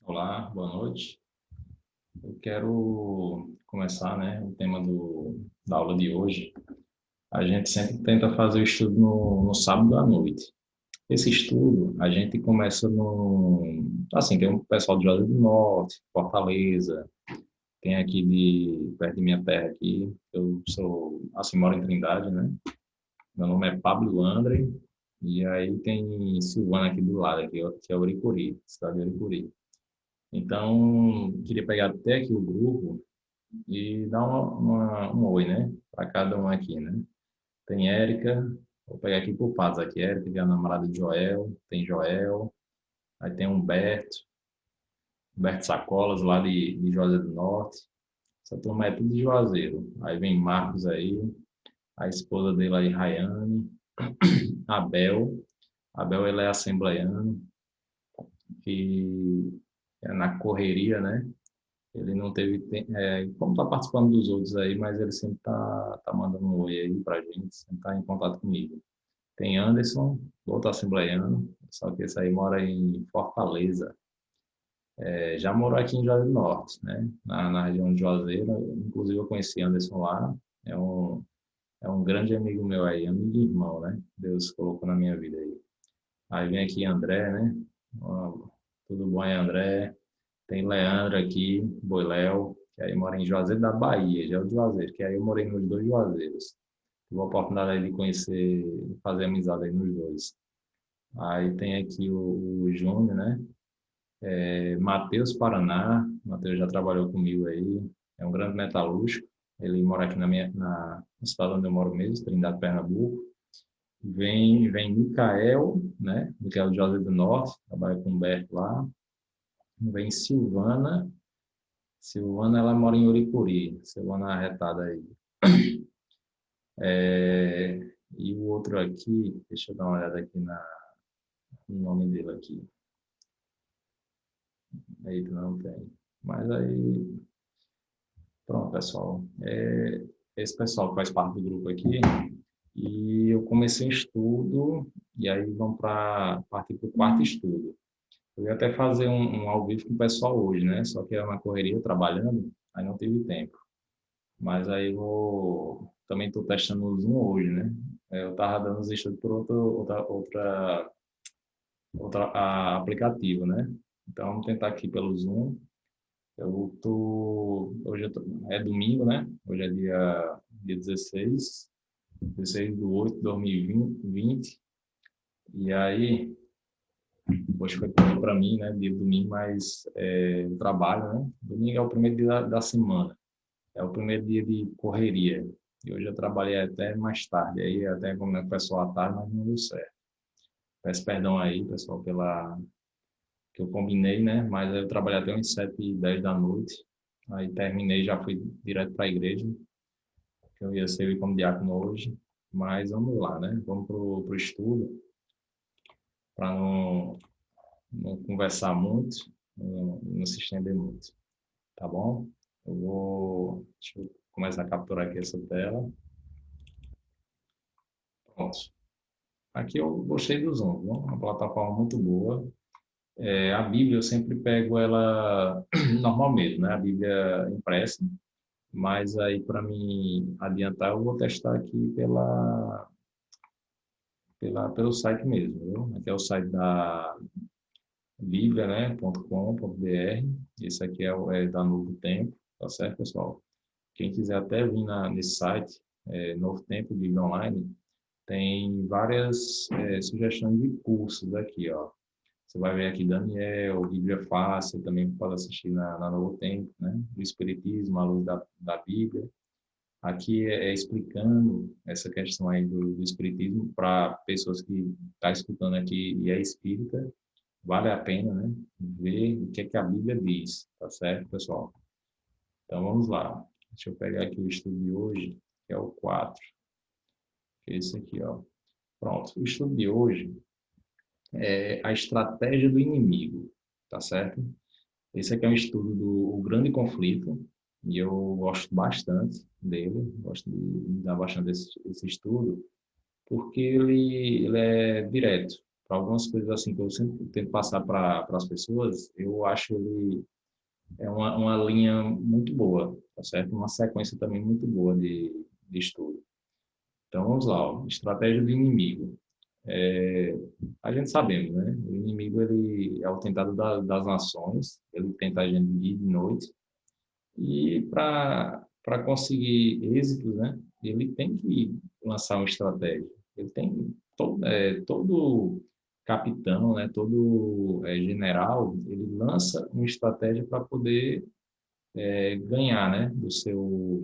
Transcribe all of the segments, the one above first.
Olá, boa noite. Eu quero começar, né, o tema da aula de hoje. A gente sempre tenta fazer o estudo no sábado à noite. Esse estudo, a gente começa assim, tem um pessoal de Juazeiro do Norte, Fortaleza, tem aqui perto de minha terra aqui, eu sou, assim, moro em Trindade, né? Meu nome é Pablo André, e aí tem Silvana aqui do lado, aqui, que é Uricuri, cidade de Uricuri. Então, queria pegar até aqui o grupo e dar um oi, né? Para cada um aqui, né? Tem Érica, vou pegar aqui por partes aqui. Érica, que é a namorada de Joel, tem Joel, aí tem Humberto Sacolas, lá de Juazeiro do Norte. Essa turma é tudo de Juazeiro. Aí vem Marcos aí, a esposa dele aí, Rayane, Abel. Abel, ele é assembleiano, que é na correria, né? Ele não teve tempo, como está participando dos outros aí, mas ele sempre tá mandando um oi aí pra gente, sempre tá em contato comigo. Tem Anderson, outro assembleiano, só que esse aí mora em Fortaleza. Já morou aqui em Juazeiro do Norte, né? Na região de Juazeiro, inclusive eu conheci Anderson lá, é um, é um grande amigo meu aí, amigo e irmão, né? Deus colocou na minha vida aí. Aí vem aqui André, né? Ó, tudo bom aí, André? Tem Leandro aqui, Boiléu, que aí mora em Juazeiro da Bahia, já é o Juazeiro, que aí eu morei nos dois Juazeiros. Tive a oportunidade aí de conhecer, fazer amizade aí nos dois. Aí tem aqui o Júnior, né? Matheus Paraná, Matheus já trabalhou comigo aí, é um grande metalúrgico. Ele mora aqui na cidade onde eu moro mesmo, Trindade, Pernambuco. Vem Micael, né? Micael de Juazeiro do Norte, trabalha com o Humberto lá. Vem Silvana, Silvana, ela mora em Uricuri. Silvana arretada aí. É, e o outro aqui, deixa eu dar uma olhada aqui no nome dele aqui. Aí não tem. Mas aí, pronto, pessoal. Esse pessoal que faz parte do grupo aqui. E eu comecei estudo, e aí vamos para partir para o quarto estudo. Eu ia até fazer um ao vivo com o pessoal hoje, né? Só que era uma correria trabalhando, aí não tive tempo. Mas aí também estou testando o Zoom hoje, né? Eu estava dando os estudos por aplicativo, né? Então vamos tentar aqui pelo Zoom. Hoje é domingo, né? Hoje é dia 16/8/2020. E aí, hoje foi para mim, né? Dia domingo, mas eu trabalho, né? Domingo é o primeiro dia da semana. É o primeiro dia de correria. E hoje eu trabalhei até mais tarde. Aí até como o pessoal à tarde, mas não deu certo. Peço perdão aí, pessoal, pela que eu combinei, né? Mas eu trabalhei até umas 7h10 da noite. Aí terminei, já fui direto para a igreja, que eu ia servir como diácono hoje. Mas vamos lá, né? Vamos pro estudo, para não conversar muito, não se estender muito. Tá bom? Deixa eu começar a capturar aqui essa tela. Pronto. Aqui eu gostei do Zoom, viu? Uma plataforma muito boa. A Bíblia eu sempre pego ela normal mesmo, né? A Bíblia impressa, mas aí para mim adiantar eu vou testar aqui pelo site mesmo, viu? Aqui é o site da bíblia, né? .com.br. Esse aqui é da Novo Tempo, tá certo, pessoal? Quem quiser até vir nesse site, Novo Tempo, Bíblia Online, tem várias sugestões de cursos aqui, ó. Você vai ver aqui Daniel, Bíblia Fácil, também pode assistir na Novo Tempo, né? Do Espiritismo, à luz da Bíblia. Aqui é explicando essa questão aí do Espiritismo para pessoas que estão escutando aqui e é espírita. Vale a pena, né? Ver o que é que a Bíblia diz, tá certo, pessoal? Então vamos lá. Deixa eu pegar aqui o estudo de hoje, que é o 4, que é esse aqui, ó. Pronto. O estudo de hoje é a estratégia do inimigo, tá certo? Esse aqui é um estudo do O Grande Conflito, e eu gosto bastante dele, gosto de dar bastante esse estudo, porque ele é direto. para algumas coisas assim que eu sempre tento passar para as pessoas, eu acho ele é uma linha muito boa, tá certo? Uma sequência também muito boa de estudo. Então vamos lá, ó. Estratégia do inimigo. É, a gente sabemos, né? O inimigo ele é o tentado das nações, ele tenta a gente de dia e de noite, e para conseguir êxitos, né? Ele tem que lançar uma estratégia. Ele tem todo capitão, né? Todo general, ele lança uma estratégia para poder ganhar, né? Do seu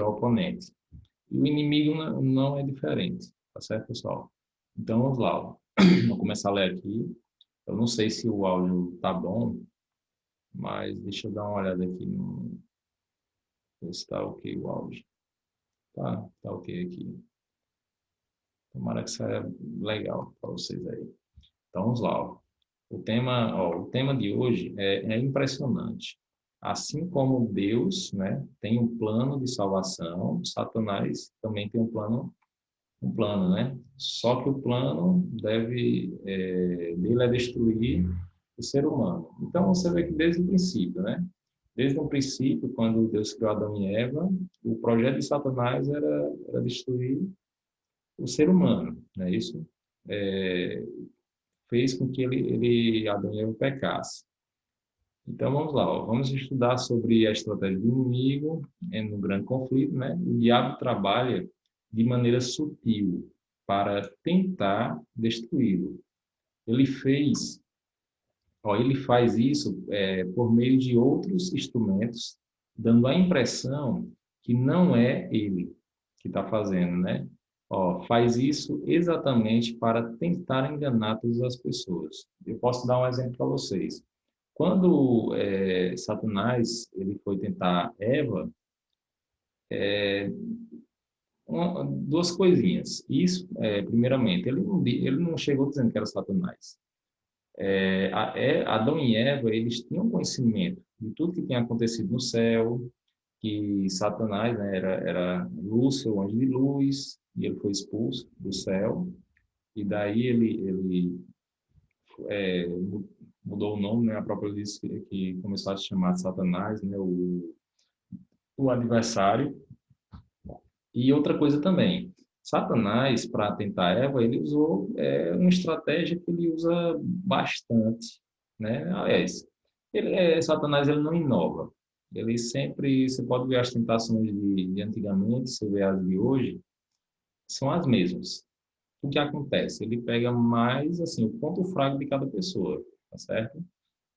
oponente. E o inimigo não é diferente, tá certo, pessoal? Então vamos lá, ó. Vou começar a ler aqui. Eu não sei se o áudio tá bom, mas deixa eu dar uma olhada aqui no ver se tá ok o áudio. Tá ok aqui. Tomara que saia legal para vocês aí. Então vamos lá, ó. O tema de hoje é impressionante. Assim como Deus, né, tem um plano de salvação, Satanás também tem um plano, né? Só que o plano dele é destruir o ser humano. Então você vê que desde o princípio, né? Desde o princípio, quando Deus criou Adão e Eva, o projeto de Satanás era destruir o ser humano, não é isso? É, fez com que Adão e Eva pecasse. Então vamos lá, ó, vamos estudar sobre a estratégia do inimigo no grande conflito, né? O diabo trabalha de maneira sutil para tentar destruí-lo. Ele fez, ele faz isso por meio de outros instrumentos, dando a impressão que não é ele que está fazendo, né? Faz isso exatamente para tentar enganar todas as pessoas. Eu posso dar um exemplo para vocês. Quando Satanás ele foi tentar Eva, duas coisinhas. Isso, primeiramente, ele não chegou dizendo que era Satanás. Adão e Eva, eles tinham conhecimento de tudo que tinha acontecido no céu, que Satanás, né, era Lúcifer, o anjo de luz, e ele foi expulso do céu, e daí ele é, mudou o nome, né, a própria disse que começou a se chamar de Satanás, né, o adversário. E outra coisa também, Satanás, para tentar Eva, ele usou uma estratégia que ele usa bastante, né? Aliás, Satanás ele não inova. Ele sempre, você pode ver as tentações de antigamente, você vê as de hoje, são as mesmas. O que acontece? Ele pega mais assim o ponto fraco de cada pessoa, tá certo?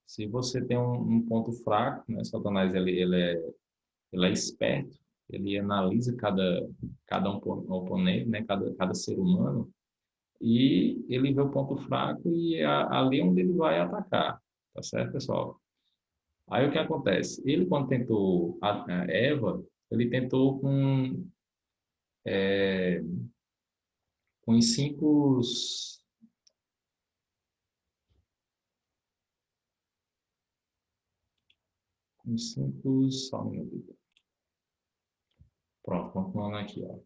Se você tem um ponto fraco, né? Satanás ele é esperto, ele analisa cada oponente, né, cada ser humano, e ele vê o ponto fraco e é ali onde ele vai atacar, tá certo, pessoal? Aí o que acontece? Ele, quando tentou a Eva, ele tentou é, com só um minuto. Pronto, continuando aqui, ó.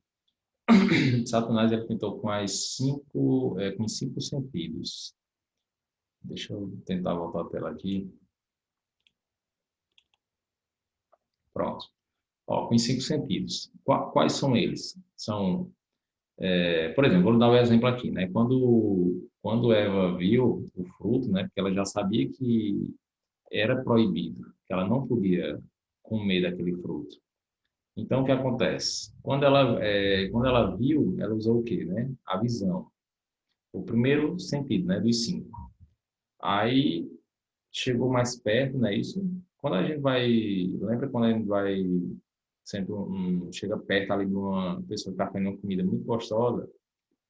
Satanás ele tentou com cinco sentidos. Deixa eu tentar voltar a tela aqui. Pronto. Com cinco sentidos. Quais são eles? Por exemplo, vou dar um exemplo aqui, né? Quando Eva viu o fruto, né? Porque ela já sabia que era proibido, que ela não podia comer daquele fruto. Então, o que acontece? Quando ela viu, ela usou o quê, né? A visão. O primeiro sentido, né? Dos cinco. Aí chegou mais perto, né? Isso. Quando a gente vai, lembra quando a gente vai sempre chega perto ali de uma pessoa que está fazendo uma comida muito gostosa,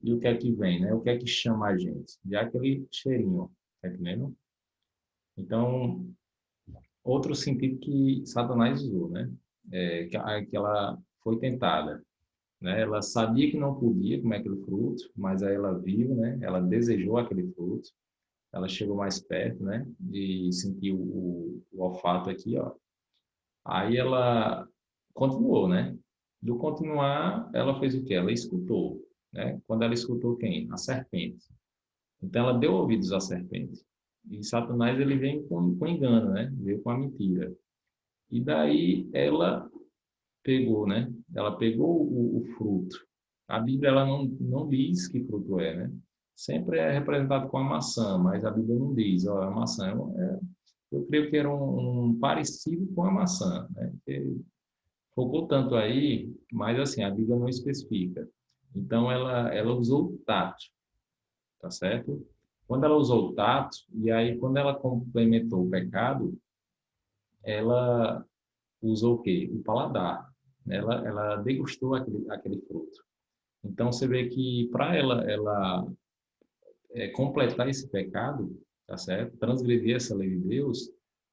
e o que é que vem, né? O que é que chama a gente? Já aquele cheirinho, tá entendendo? Então, outro sentido que Satanás usou, né? Que ela foi tentada, né? Ela sabia que não podia comer aquele fruto, mas aí ela viu, né? Ela desejou aquele fruto, ela chegou mais perto, né? E sentiu o olfato aqui, ó. Aí ela continuou, né? Do continuar, ela fez o quê? Ela escutou, né? Quando ela escutou quem? A serpente. Então ela deu ouvidos à serpente. E Satanás ele vem com engano, né? Veio com a mentira. E daí ela pegou, né? Ela pegou o fruto. A Bíblia ela não diz que fruto é, né? Sempre é representado com a maçã, mas a Bíblia não diz, ó, a maçã eu creio que era um parecido com a maçã, né? Porque focou tanto aí, mas assim, a Bíblia não especifica. Então ela usou o tato, tá certo? Quando ela usou o tato, e aí quando ela complementou o pecado, ela usou o quê? O paladar. Ela degustou aquele fruto. Então você vê que para ela completar esse pecado, tá certo? Transgredir essa lei de Deus,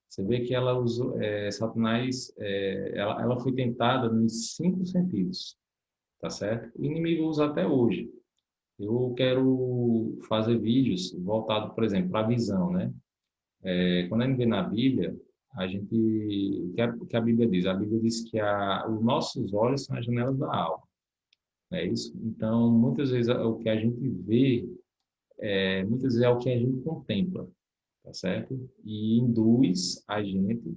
você vê que ela usou, Satanás, ela foi tentada nos 5 sentidos, tá certo? O inimigo usa até hoje. Eu quero fazer vídeos voltados, por exemplo, para a visão, né? Quando a gente vê na Bíblia, a gente, o que a Bíblia diz? A Bíblia diz que os nossos olhos são as janelas da alma, não é isso? Então, muitas vezes o que a gente vê, muitas vezes é o que a gente contempla, tá certo? E induz a gente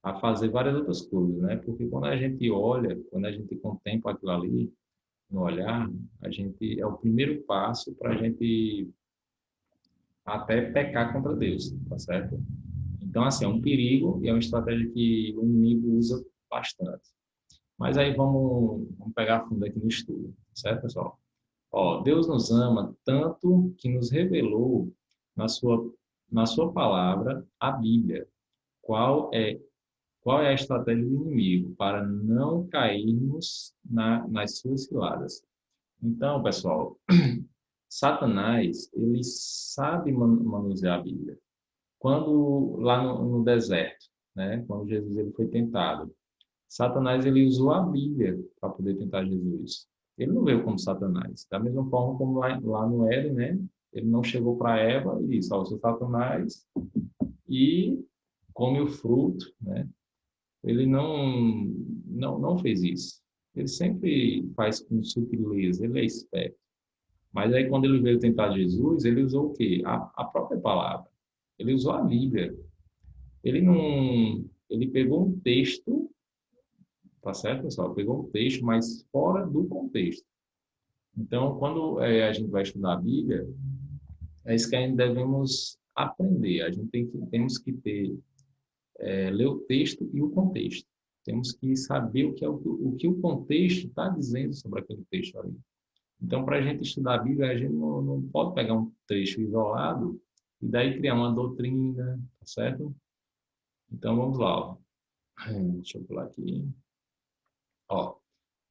a fazer várias outras coisas, né? Porque quando a gente olha, quando a gente contempla aquilo ali, no olhar, a gente é o primeiro passo para a gente até pecar contra Deus, tá certo? Então, assim, é um perigo e é uma estratégia que o inimigo usa bastante. Mas aí vamos pegar fundo aqui no estudo, certo, pessoal? Ó, Deus nos ama tanto que nos revelou na sua, na sua palavra, a Bíblia, qual é, qual é a estratégia do inimigo para não cairmos nas suas ciladas. Então, pessoal, Satanás, ele sabe manusear a Bíblia. Quando lá no deserto, né, quando Jesus ele foi tentado, Satanás ele usou a Bíblia para poder tentar Jesus. Ele não veio como Satanás. Da mesma forma como lá no Éden, né, ele não chegou para Eva e disse: "Ó, eu sou Satanás e come o fruto", né? Ele não fez isso. Ele sempre faz com sutileza, ele é esperto. Mas aí quando ele veio tentar Jesus, ele usou o quê? A própria palavra. Ele usou a Bíblia. Ele não, ele pegou um texto, tá certo, pessoal? Pegou um texto, mas fora do contexto. Então, quando a gente vai estudar a Bíblia, é isso que ainda devemos aprender. A gente temos que ler o texto e o contexto. Temos que saber o que o contexto está dizendo sobre aquele texto ali. Então, para a gente estudar a Bíblia, a gente não pode pegar um trecho isolado e daí criar uma doutrina, tá certo? Então, vamos lá. Ó. Deixa eu pular aqui. Ó,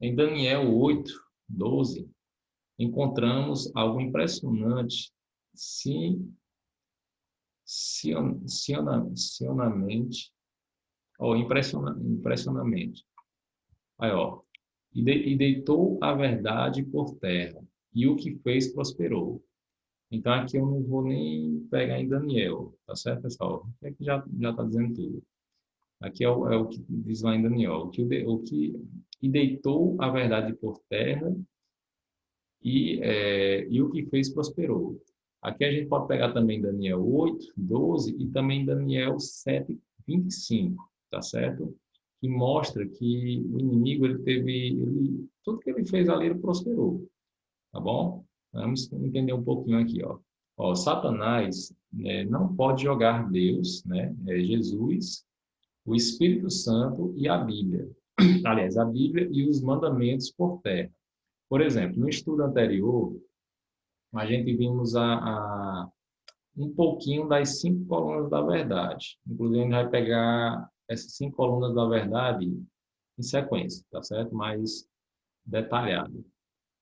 em Daniel 8:12, encontramos algo impressionante, sim, sionamente, ó, impressionamente. Aí, ó, e deitou a verdade por terra, e o que fez prosperou. Então, aqui eu não vou nem pegar em Daniel, tá certo, pessoal? Aqui já está dizendo tudo. Aqui é o que diz lá em Daniel, e deitou a verdade por terra e o que fez prosperou. Aqui a gente pode pegar também Daniel 8:12 e também Daniel 7:25, tá certo? Que mostra que o inimigo, tudo que ele fez ali, ele prosperou, tá bom? Vamos entender um pouquinho aqui, ó. Ó, Satanás, né, não pode jogar Deus, né, Jesus, o Espírito Santo e a Bíblia. Aliás, a Bíblia e os mandamentos por terra. Por exemplo, no estudo anterior, a gente vimos um pouquinho das 5 colunas da verdade. Inclusive, a gente vai pegar essas 5 colunas da verdade em sequência, tá certo? Mais detalhado.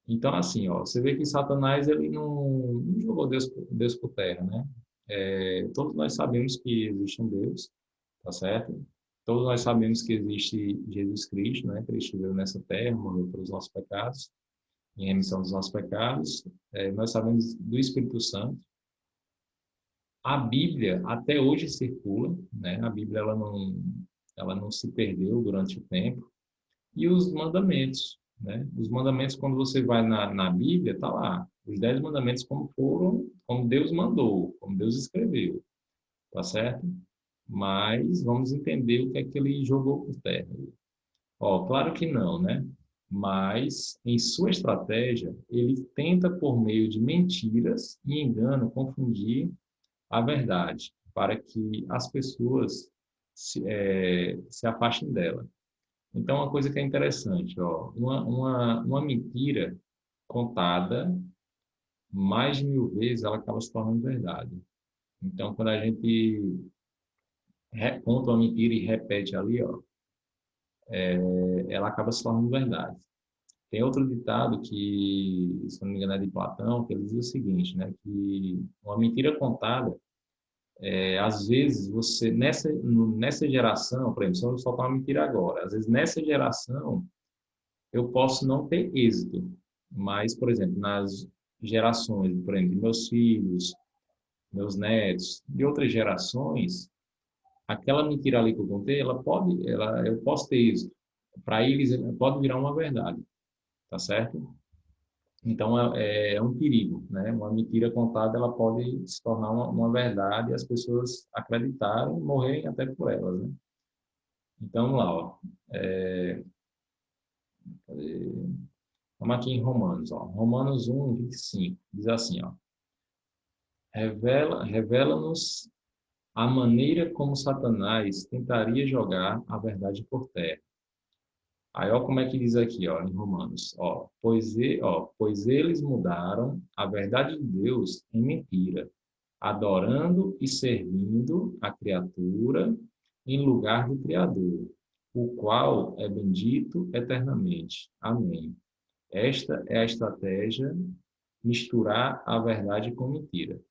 Então, assim, ó, você vê que Satanás ele não jogou Deus por terra, né? Todos nós sabemos que existe um Deus, tá certo? Todos nós sabemos que existe Jesus Cristo, né? Cristo veio nessa terra, morreu pelos nossos pecados, em remissão dos nossos pecados. Nós sabemos do Espírito Santo. A Bíblia até hoje circula, né? A Bíblia ela não se perdeu durante o tempo. E os mandamentos. né? Os mandamentos, quando você vai na Bíblia, tá lá. Os 10 mandamentos como foram, como Deus mandou, como Deus escreveu, tá certo? Mas vamos entender o que é que ele jogou por terra. Ó, claro que não, né? Mas, em sua estratégia, ele tenta, por meio de mentiras e engano, confundir a verdade, para que as pessoas se afastem dela. Então, uma coisa que é interessante, ó, uma mentira contada mais de 1000 vezes, ela acaba se tornando verdade. Então, quando a gente conta uma mentira e repete ali, ó, ela acaba se tornando verdade. Tem outro ditado que, se não me engano, é de Platão, que ele diz o seguinte, né, que uma mentira contada, às vezes você, nessa geração, por exemplo, se eu soltar uma mentira agora, às vezes nessa geração eu posso não ter êxito, mas, por exemplo, nas gerações, por exemplo, de meus filhos, meus netos, de outras gerações, aquela mentira ali que eu contei, eu posso ter êxito. Para eles, pode virar uma verdade, tá certo? Então, é um perigo, né? Uma mentira contada, ela pode se tornar uma verdade e as pessoas acreditarem e morrerem até por elas, né? Então, vamos lá, ó. Vamos aqui em Romanos, ó. Romanos 1:25, diz assim, ó. Revela-nos a maneira como Satanás tentaria jogar a verdade por terra. Aí, ó, como é que diz aqui, ó, em Romanos, ó, pois eles mudaram a verdade de Deus em mentira, adorando e servindo a criatura em lugar do Criador, o qual é bendito eternamente. Amém. Esta é a estratégia, misturar a verdade com mentira.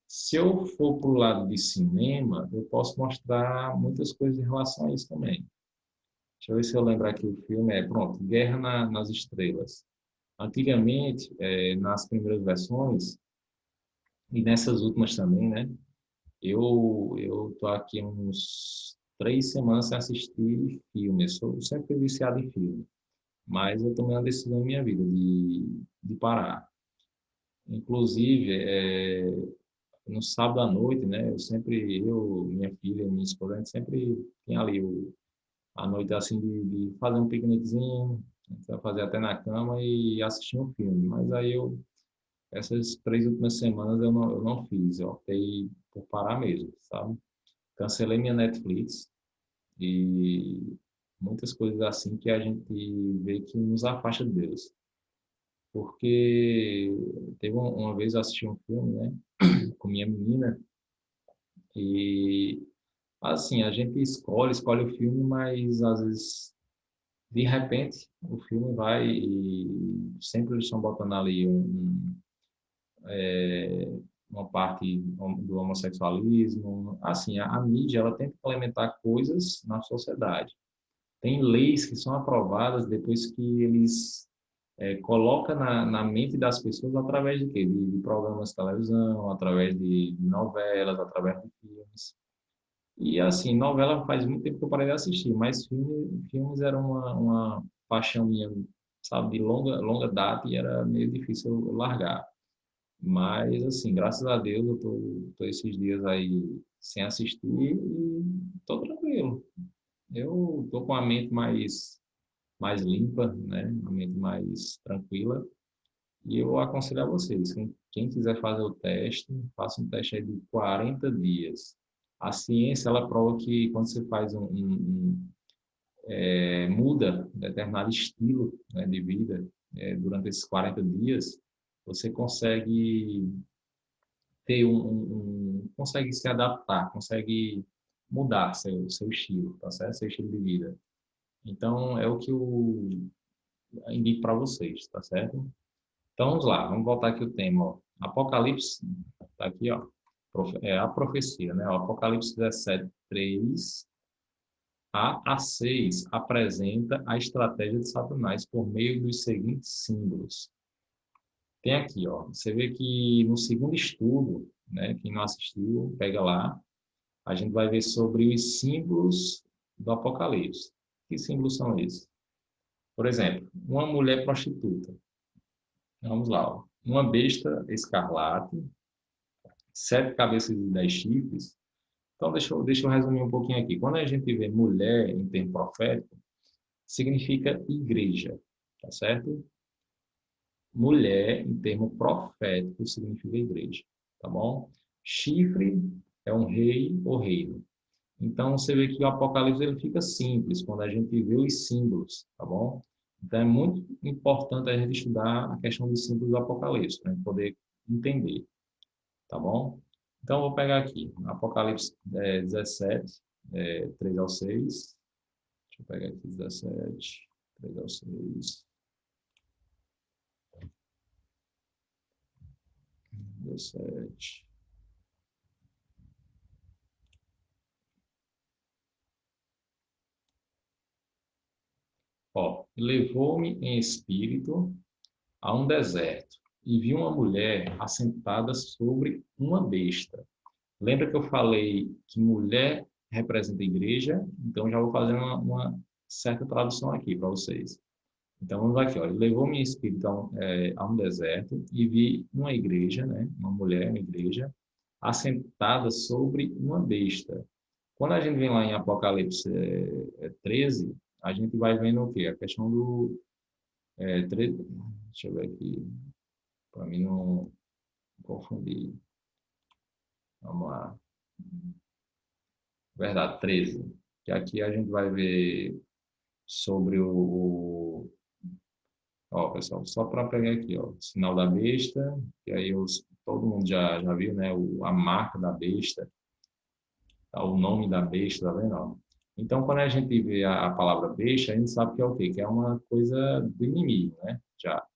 Se eu for para o lado de cinema, eu posso mostrar muitas coisas em relação a isso também. Deixa eu ver se eu lembrar aqui o filme. Pronto, Guerra nas Estrelas. Antigamente, nas primeiras versões, e nessas últimas também, né? Eu tô aqui uns 3 semanas sem assistir filmes. Eu sempre fui viciado em filme, mas eu tomei uma decisão em minha vida de parar. Inclusive, no sábado à noite, né? Minha filha, minha esposa, a gente sempre tinha ali a noite assim de fazer um piqueniquezinho, a gente vai fazer até na cama e assistir um filme. Mas aí essas 3 últimas semanas eu não fiz, eu optei por parar mesmo, sabe? Cancelei minha Netflix e muitas coisas assim que a gente vê que nos afasta de Deus. Porque teve uma vez eu assisti um filme, né, com minha menina e assim, a gente escolhe o filme, mas às vezes de repente o filme vai e sempre eles estão botando ali uma parte do homossexualismo. Assim, a mídia ela tenta implementar coisas na sociedade. Tem leis que são aprovadas depois que eles colocam na mente das pessoas através de quê? De programas de televisão, através de novelas, através de filmes. E assim, novela faz muito tempo que eu parei de assistir, mas filmes eram uma paixão minha, sabe, de longa, longa data e era meio difícil eu largar. Mas, assim, graças a Deus eu tô esses dias aí sem assistir e tô tranquilo. Eu tô com a mente mais limpa, né? Uma mente mais tranquila. E eu aconselho a vocês, quem quiser fazer o teste, faça um teste aí de 40 dias. A ciência, ela prova que quando você faz muda um determinado estilo, né, de vida, durante esses 40 dias, você consegue consegue se adaptar, consegue mudar seu estilo, tá certo? Seu estilo de vida. Então, é o que eu indico para vocês, tá certo? Então, vamos lá, vamos voltar aqui o tema, ó. Apocalipse, tá aqui, ó, a profecia, né? O Apocalipse 17:3 a 6 apresenta a estratégia de Satanás por meio dos seguintes símbolos. Tem aqui, ó, você vê que no segundo estudo, né, quem não assistiu, pega lá, a gente vai ver sobre os símbolos do Apocalipse. Que símbolos são esses? Por exemplo, uma mulher prostituta. Vamos lá, ó. Uma besta escarlate, 7 cabeças e 10 chifres. Então, deixa eu resumir um pouquinho aqui. Quando a gente vê mulher em termo profético, significa igreja, tá certo? Mulher, em termo profético, significa igreja, tá bom? Chifre é um rei ou reino. Então, você vê que o Apocalipse ele fica simples quando a gente vê os símbolos, tá bom? Então, é muito importante a gente estudar a questão dos símbolos do Apocalipse, para poder entender, tá bom? Então, eu vou pegar aqui, Apocalipse 17, 3 ao 6. Deixa eu pegar aqui 17, 3 ao 6. 17. Ó, levou-me em espírito a um deserto e vi uma mulher assentada sobre uma besta. Lembra que eu falei que mulher representa a igreja? Então já vou fazer uma certa tradução aqui para vocês. Então vamos aqui, ó. Levou-me em espírito a um deserto e vi uma igreja, né? Uma mulher, uma igreja, assentada sobre uma besta. Quando a gente vem lá em Apocalipse 13, a gente vai vendo o quê? A questão do 13, deixa eu ver aqui, para mim não confundir. Vamos lá. Verdade, 13. Que aqui a gente vai ver sobre ó, pessoal, só para pegar aqui, ó, sinal da besta, que aí todo mundo já viu, né, a marca da besta, tá, o nome da besta, tá vendo? Ó? Então, quando a gente vê a palavra besta, a gente sabe que é o quê? Que é uma coisa do inimigo, né? Já.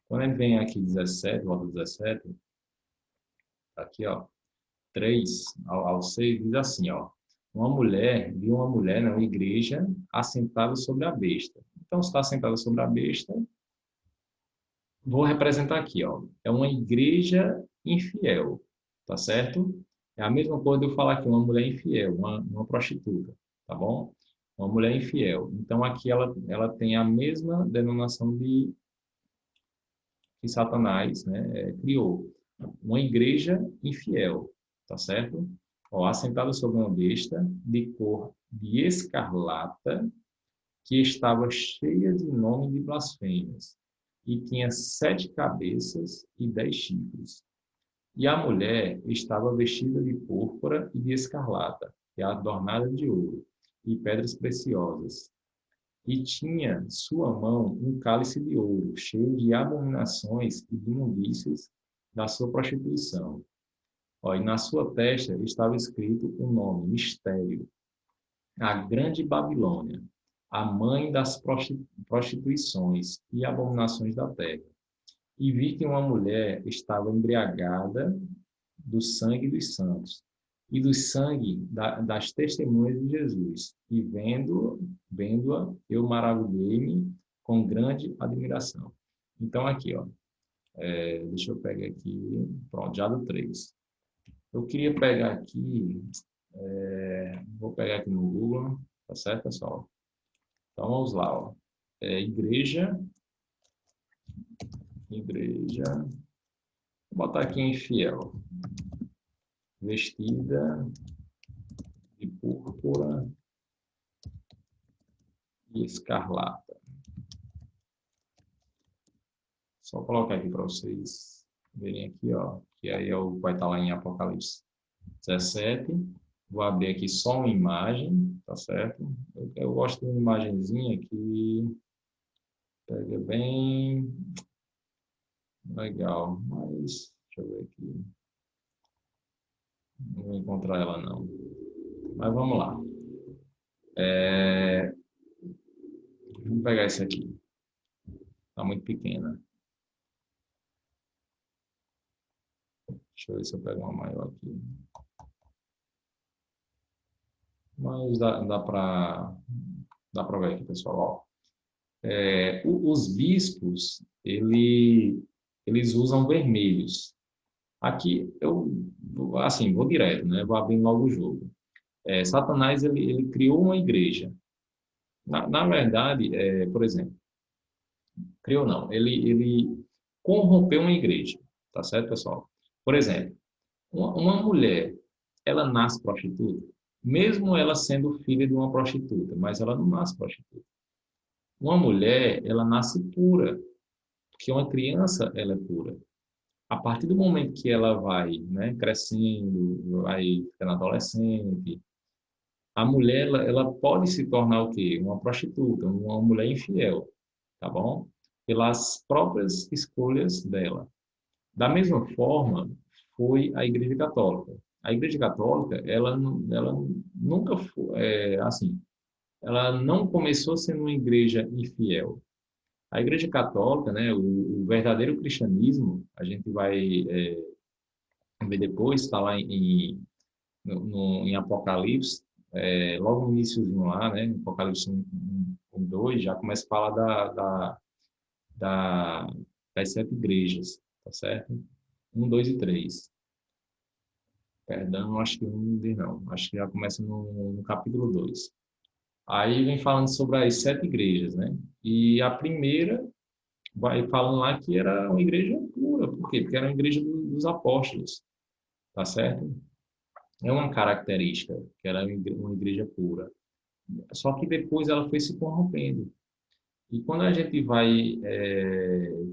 Quando a gente vem aqui 17, volta 17, tá aqui, ó, 3 ao 6, diz assim, ó, viu uma mulher na igreja assentada sobre a besta. Então, se está assentada sobre a besta, vou representar aqui, ó, é uma igreja infiel, tá certo? É a mesma coisa de eu falar aqui, uma mulher infiel, uma prostituta, tá bom? Uma mulher infiel. Então, aqui ela tem a mesma denominação que Satanás, né, criou. Uma igreja infiel, tá certo? Ó, assentada sobre uma besta de cor de escarlata, que estava cheia de nome de blasfêmias, e tinha 7 cabeças e 10 chifres. E a mulher estava vestida de púrpura e de escarlata, e adornada de ouro e pedras preciosas. E tinha sua mão um cálice de ouro, cheio de abominações e de imundícias da sua prostituição. Ó, e na sua testa estava escrito o nome, mistério, a grande Babilônia, a mãe das prostituições e abominações da terra. E vi que uma mulher estava embriagada do sangue dos santos e do sangue das testemunhas de Jesus. E vendo-a, eu maravilhei-me com grande admiração. Então, aqui, ó, deixa eu pegar aqui, pronto, já do 3. Eu queria pegar aqui, vou pegar aqui no Google, tá certo, pessoal? Então, vamos lá, ó. Igreja, vou botar aqui infiel, vestida de púrpura e escarlata. Só colocar aqui para vocês verem aqui, ó, que aí vai estar lá em Apocalipse 17. Vou abrir aqui só uma imagem, tá certo? Eu gosto de uma imagenzinha que pega bem legal, mas deixa eu ver aqui. Não vou encontrar ela não. Mas vamos lá. Vamos pegar esse aqui. Está muito pequena. Deixa eu ver se eu pego uma maior aqui. Mas dá para ver aqui, pessoal. Ó. Os bispos, eles usam vermelhos. Aqui, assim, vou direto, né? Vou abrir logo o jogo. Satanás, ele criou uma igreja. Na verdade, por exemplo, criou não, ele corrompeu uma igreja, tá certo, pessoal? Por exemplo, uma mulher, ela nasce prostituta, mesmo ela sendo filha de uma prostituta, mas ela não nasce prostituta. Uma mulher, ela nasce pura, porque uma criança, ela é pura. A partir do momento que ela vai, né, crescendo, vai ficando adolescente, a mulher, ela pode se tornar o quê? Uma prostituta, uma mulher infiel, tá bom? Pelas próprias escolhas dela. Da mesma forma, foi a Igreja Católica. A Igreja Católica, ela nunca foi, assim, ela não começou sendo uma igreja infiel. A Igreja Católica, né, o verdadeiro cristianismo, a gente vai ver depois, está lá em Apocalipse, logo no iníciozinho lá, né, Apocalipse 1, 2, já começa a falar da, das 7 igrejas, tá certo? 1, 2 e 3. Perdão, acho que não. Acho que já começa no capítulo 2. Aí vem falando sobre as 7 igrejas, né? E a primeira vai falando lá que era uma igreja pura. Por quê? Porque era uma igreja dos apóstolos, tá certo? É uma característica que era uma igreja pura. Só que depois ela foi se corrompendo. E quando a gente vai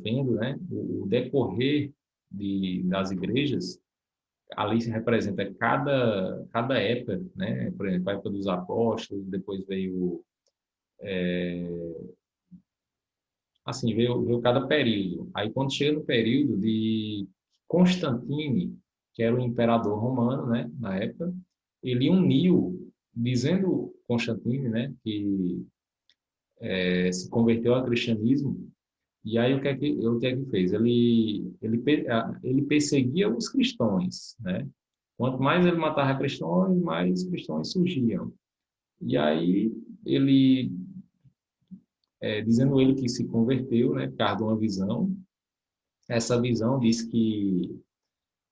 vendo, né, o decorrer das igrejas, ali se representa cada época, né? Por exemplo, a época dos apóstolos, depois veio, assim, veio cada período. Aí quando chega no período de Constantine, que era o imperador romano, né, na época, ele uniu, dizendo Constantine, né, que se converteu ao cristianismo. E aí o que é que fez? Ele perseguia os cristãos, né? Quanto mais ele matava cristãos, mais cristãos surgiam. E aí ele, dizendo ele que se converteu, né, por causa de uma visão, essa visão diz que,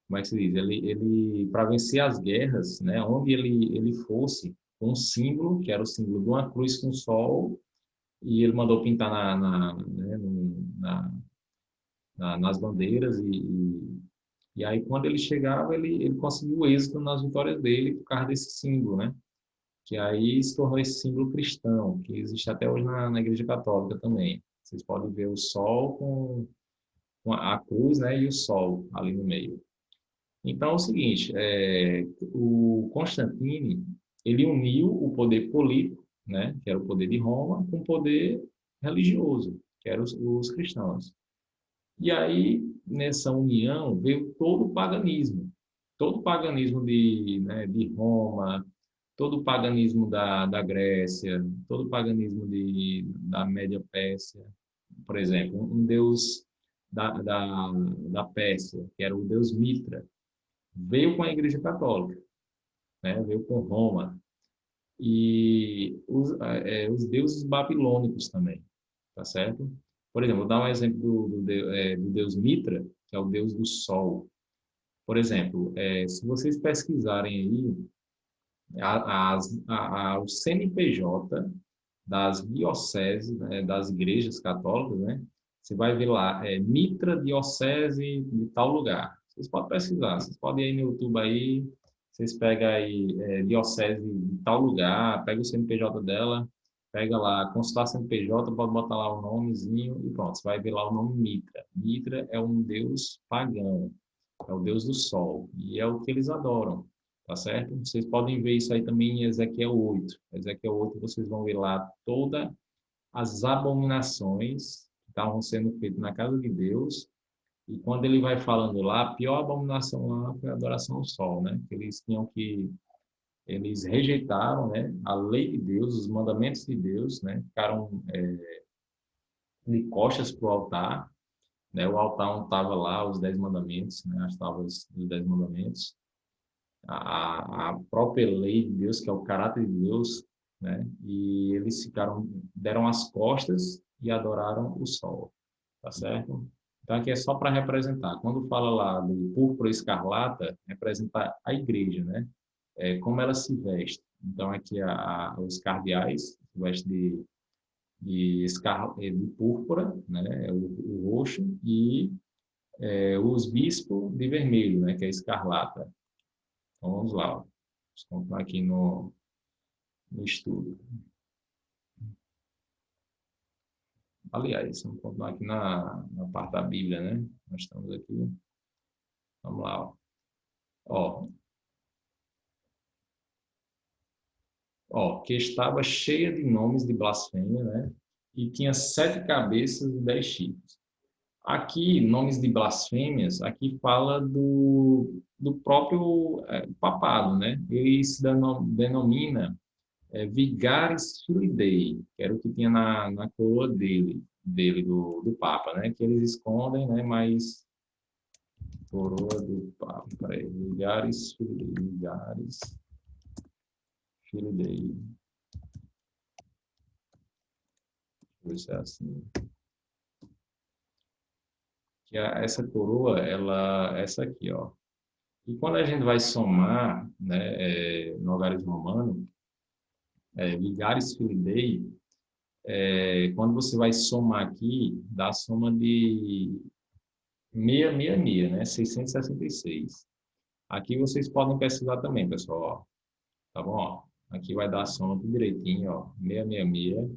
como é que se diz? Ele para vencer as guerras, né, onde ele fosse, um símbolo, que era o símbolo de uma cruz com sol, e ele mandou pintar né, nas bandeiras e aí quando ele chegava ele conseguiu êxito nas vitórias dele por causa desse símbolo, né? Que aí se tornou esse símbolo cristão, que existe até hoje na Igreja Católica também. Vocês podem ver o sol com a cruz, né, e o sol ali no meio. Então é o seguinte, o Constantine, ele uniu o poder político, né, que era o poder de Roma, com o poder religioso, que eram os cristãos. E aí, nessa união, veio todo o paganismo né, de Roma, todo o paganismo da Grécia, todo o paganismo da Média Pérsia. Por exemplo, um deus da Pérsia, que era o deus Mitra, veio com a Igreja Católica, né? Veio com Roma. E os deuses babilônicos também, tá certo? Por exemplo, vou dar um exemplo do deus Mitra, que é o deus do sol. Por exemplo, se vocês pesquisarem aí, o CNPJ das dioceses, né, das igrejas católicas, né? Você vai ver lá, Mitra Diocese de tal lugar. Vocês podem pesquisar, vocês podem ir aí no YouTube aí, vocês pegam aí Diocese de tal lugar, pega o CNPJ dela, pega lá, consultar CNPJ, pode botar lá o nomezinho e pronto, você vai ver lá o nome Mitra. Mitra é um deus pagão, é o deus do sol, e é o que eles adoram. Tá certo? Vocês podem ver isso aí também em Ezequiel 8. Ezequiel 8 vocês vão ver lá todas as abominações que estavam sendo feitas na casa de Deus. E quando ele vai falando lá, a pior abominação lá foi a adoração ao sol, né? Eles rejeitaram, né, a lei de Deus, os mandamentos de Deus, né? Ficaram de costas para o altar, né? O altar onde estava lá os 10 mandamentos, né? As tábuas dos 10 mandamentos, a própria lei de Deus, que é o caráter de Deus, né? E eles deram as costas e adoraram o sol, tá certo? Então aqui é só para representar. Quando fala lá do púrpura escarlata, representa a igreja, né? Como ela se veste. Então aqui os cardeais se vestem de púrpura, né, o roxo, e os bispos de vermelho, né, que é escarlata. Então, vamos lá. Ó. Vamos continuar aqui no estudo. Aliás, vamos continuar aqui na parte da Bíblia, né? Nós estamos aqui. Vamos lá. Ó. Ó, que estava cheia de nomes de blasfêmia, né? E tinha 7 cabeças e 10 chifres. Aqui, nomes de blasfêmias, aqui fala do próprio papado, né? Ele se denomina Vigaris Filidae, que era o que tinha na coroa dele do Papa, né? Que eles escondem, né? Mas coroa do Papa, peraí, Vigaris Filidae, Vigaris Filidae, deixa eu ver se é assim. Que essa coroa, essa aqui, ó. E quando a gente vai somar, né, no algarismo romano, Vigaris Filidae, quando você vai somar aqui, dá a soma de 666, né? 666. Aqui vocês podem pesquisar também, pessoal, ó. Tá bom? Ó, aqui vai dar a soma tudo direitinho, ó. 666.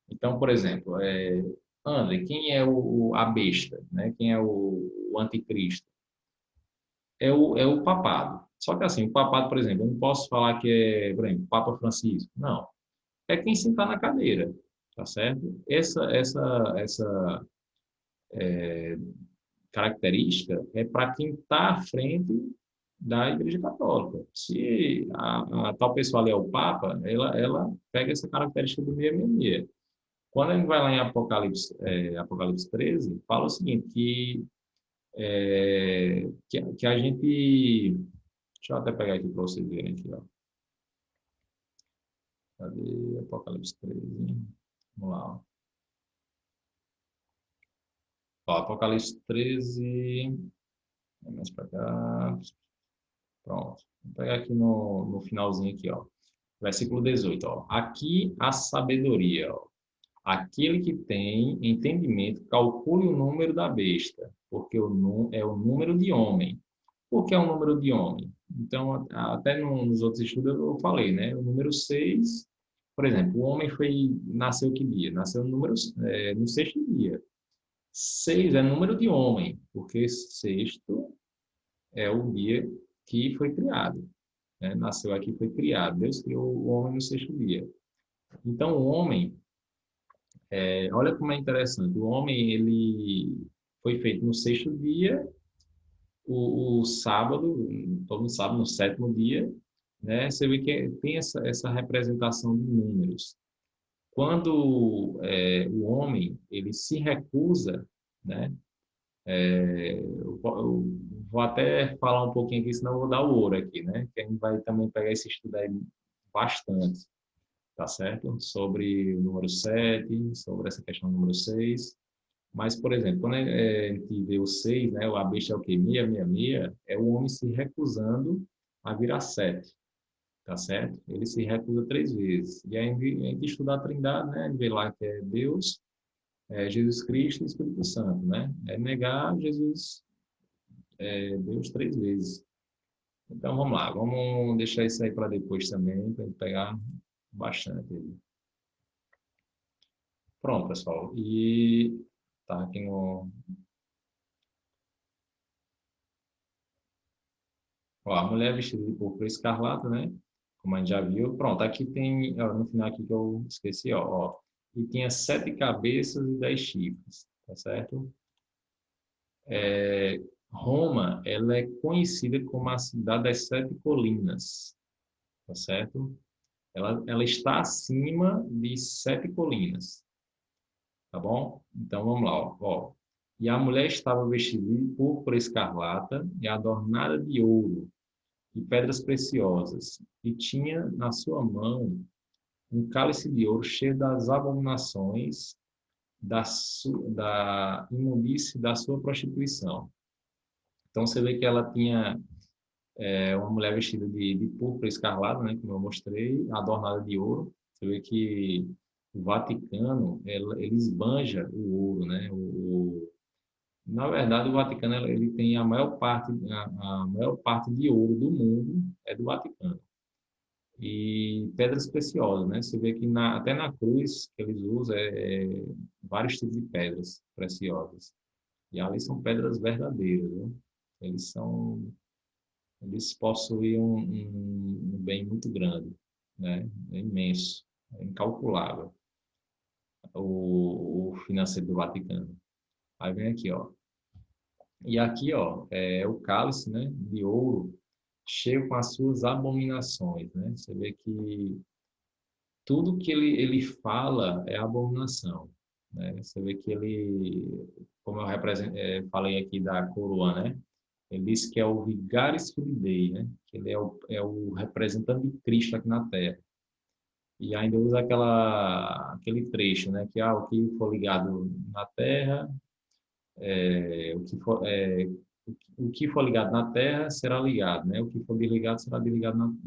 Então, por exemplo, André, quem é a besta, né? Quem é o anticristo? É o papado. Só que assim, o papado, por exemplo, eu não posso falar que é, por exemplo, Papa Francisco. Não. É quem sentar na cadeira, tá certo? Essa característica é para quem está à frente da Igreja Católica. Se a tal pessoa ali é o Papa, ela pega essa característica do 666. Quando a gente vai lá em Apocalipse 13, fala o seguinte, que a gente... Deixa eu até pegar aqui para vocês verem aqui, ó. Cadê Apocalipse 13? Vamos lá, ó. Ó, Apocalipse 13, mais para cá. Pronto. Vou pegar aqui no finalzinho aqui, ó. Versículo 18, ó. Aqui a sabedoria, ó. Aquele que tem entendimento, calcule o número da besta, porque é o número de homem. Por que é o número de homem? Então, até nos outros estudos eu falei, né? O número 6, por exemplo, o homem nasceu que dia? Nasceu no sexto dia. 6 é número de homem, porque sexto é o dia que foi criado. Né? Nasceu aqui, foi criado. Deus criou o homem no sexto dia. Então, o homem, olha como é interessante, o homem ele foi feito no sexto dia, o sábado, todo mundo sabe, no sétimo dia, né? Você vê que tem essa representação de números. Quando o homem ele se recusa, né? Eu vou até falar um pouquinho aqui, senão eu vou dar o ouro aqui, né? Que a gente vai também pegar esse estudo aí bastante, tá certo? Sobre o número 7, sobre essa questão do número 6. Mas, por exemplo, quando a gente vê o 6, né? A besta é o quê? 666, é o homem se recusando a virar 7, tá certo? Ele se recusa 3 vezes. E aí a gente estuda a Trindade, né? A gente vê lá que é Deus, Jesus Cristo e Espírito Santo, né? É negar Jesus, Deus 3 vezes. Então vamos lá, vamos deixar isso aí para depois também, para pegar bastante. Pronto, pessoal. E tá aqui no. Ó, a mulher vestida de púrpura escarlata, né? Como a gente já viu. Pronto, aqui tem, ó, no final aqui que eu esqueci, ó. E tinha 7 cabeças e 10 chifres, tá certo? Roma, ela é conhecida como a cidade das 7 colinas, tá certo? Ela está acima de 7 colinas, tá bom? Então vamos lá, ó. E a mulher estava vestida de púrpura escarlata e adornada de ouro e pedras preciosas, e tinha na sua mão um cálice de ouro cheio das abominações da imundície da sua prostituição. Então você vê que ela tinha uma mulher vestida de púrpura escarlata, né, como eu mostrei, adornada de ouro. Você vê que o Vaticano, ele esbanja o ouro, né? Na verdade, o Vaticano ele tem a maior parte de ouro do mundo é do Vaticano. E pedras preciosas, né? Você vê que até na cruz que eles usam vários tipos de pedras preciosas. E ali são pedras verdadeiras, né? Eles são, eles possuem um bem muito grande, né? É imenso, é incalculável o financeiro do Vaticano. Aí vem aqui, ó. E aqui, ó, é o cálice, né, de ouro, cheio com as suas abominações, né? Você vê que tudo que ele fala é abominação, né? Você vê que ele, como eu falei aqui da coroa, né? Ele diz que é o Vigaris Filii, né? Que ele é o representante de Cristo aqui na Terra. E ainda usa aquele trecho, né? Que o que for ligado na Terra, o que for ligado na Terra será ligado, né? O que for desligado será desligado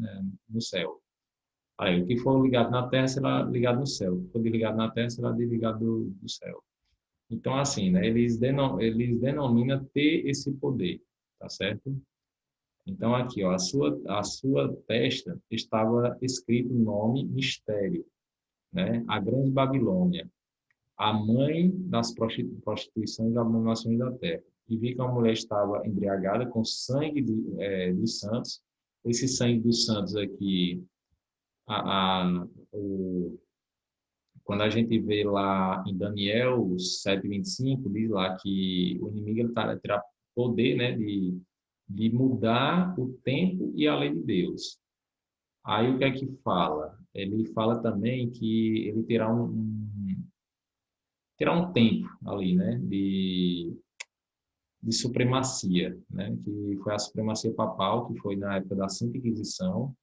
no céu. Aí, o que for ligado na Terra será ligado no céu. O que for desligado na Terra será desligado do céu. Então, assim, né? Eles denominam ter esse poder, tá certo? Então, aqui, ó, a sua testa estava escrito o nome mistério, né? A Grande Babilônia, a mãe das prostituições e abominações da terra. E vi que a mulher estava embriagada com sangue dos santos. Esse sangue dos santos aqui, a, a, o, quando a gente vê lá em Daniel 7:25, diz lá que o inimigo terá poder, né, de mudar o tempo e a lei de Deus. Aí o que é que fala? Ele fala também que ele terá um tempo ali, né, de supremacia, né, que foi a supremacia papal, que foi na época da Santa Inquisição,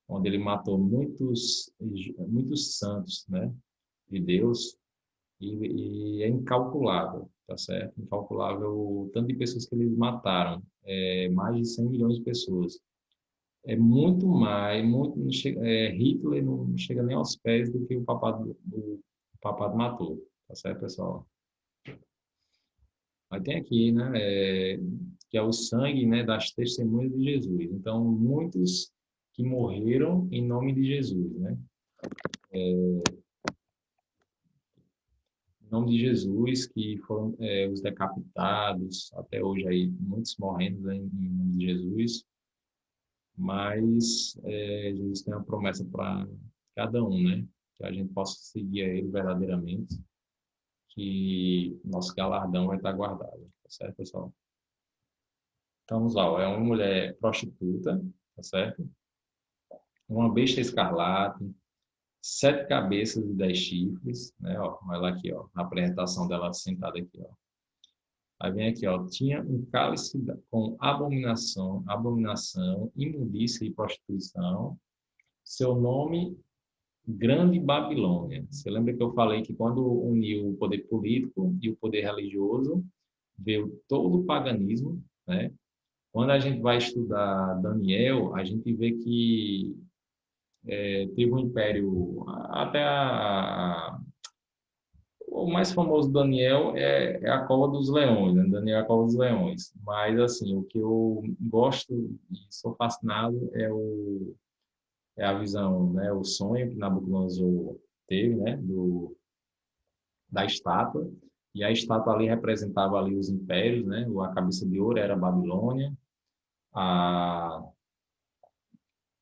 onde ele matou muitos santos, né, de Deus, e é incalculável, tá certo? Incalculável o tanto de pessoas que eles mataram, mais de 100 milhões de pessoas. É muito mais, não chega, Hitler não chega nem aos pés do que o papado matou, tá certo, pessoal? Aí tem aqui, né, que é o sangue, né, das testemunhas de Jesus. Então, muitos que morreram em nome de Jesus, né? Em nome de Jesus, que foram os decapitados, até hoje aí, muitos morrendo, né, em nome de Jesus. Mas Jesus tem uma promessa para cada um, né? Que a gente possa seguir a Ele verdadeiramente, que nosso galardão vai estar guardado. Tá certo, pessoal? Então, vamos lá. Ó, é uma mulher prostituta, tá certo? Uma besta escarlate, 7 cabeças e 10 chifres, né? Ó, olha lá aqui, ó, a apresentação dela sentada aqui, ó. Aí vem aqui, ó, tinha um cálice com abominação, imundícia e prostituição. Seu nome, Grande Babilônia. Você lembra que eu falei que quando uniu o poder político e o poder religioso, veio todo o paganismo, né? Quando a gente vai estudar Daniel, a gente vê que teve um império, até o mais famoso do Daniel é a Cova dos Leões, né? Daniel é a Cova dos Leões. Mas, assim, o que eu gosto e sou fascinado é a visão, né? O sonho que Nabucodonosor teve, né? Da estátua. E a estátua ali representava ali os impérios, né? A cabeça de ouro era a Babilônia, a,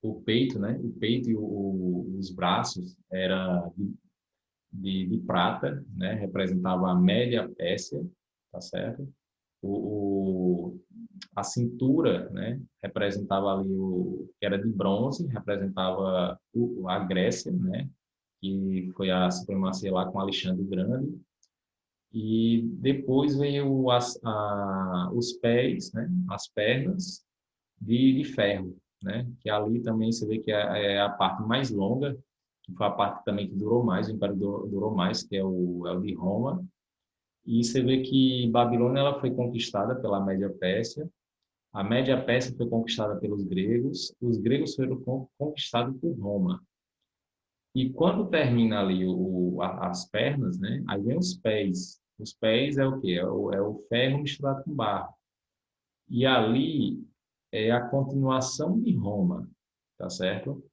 o peito, né? O peito e os braços era de prata, né? Representava a Média Pérsia, tá certo? O, o, a cintura, né? Representava ali que era de bronze, representava a Grécia, né? Que foi a supremacia lá com Alexandre o Grande. E depois veio os pés, né? As pernas de ferro, né? Que ali também você vê que é a parte mais longa, que foi a parte também que durou mais, o Império durou mais, que é o de Roma. E você vê que Babilônia ela foi conquistada pela Média-Pérsia. A Média-Pérsia foi conquistada pelos gregos. Os gregos foram conquistados por Roma. E quando termina ali as pernas, né? Aí vem os pés. Os pés é o quê? É o ferro misturado com barro. E ali é a continuação de Roma, tá certo?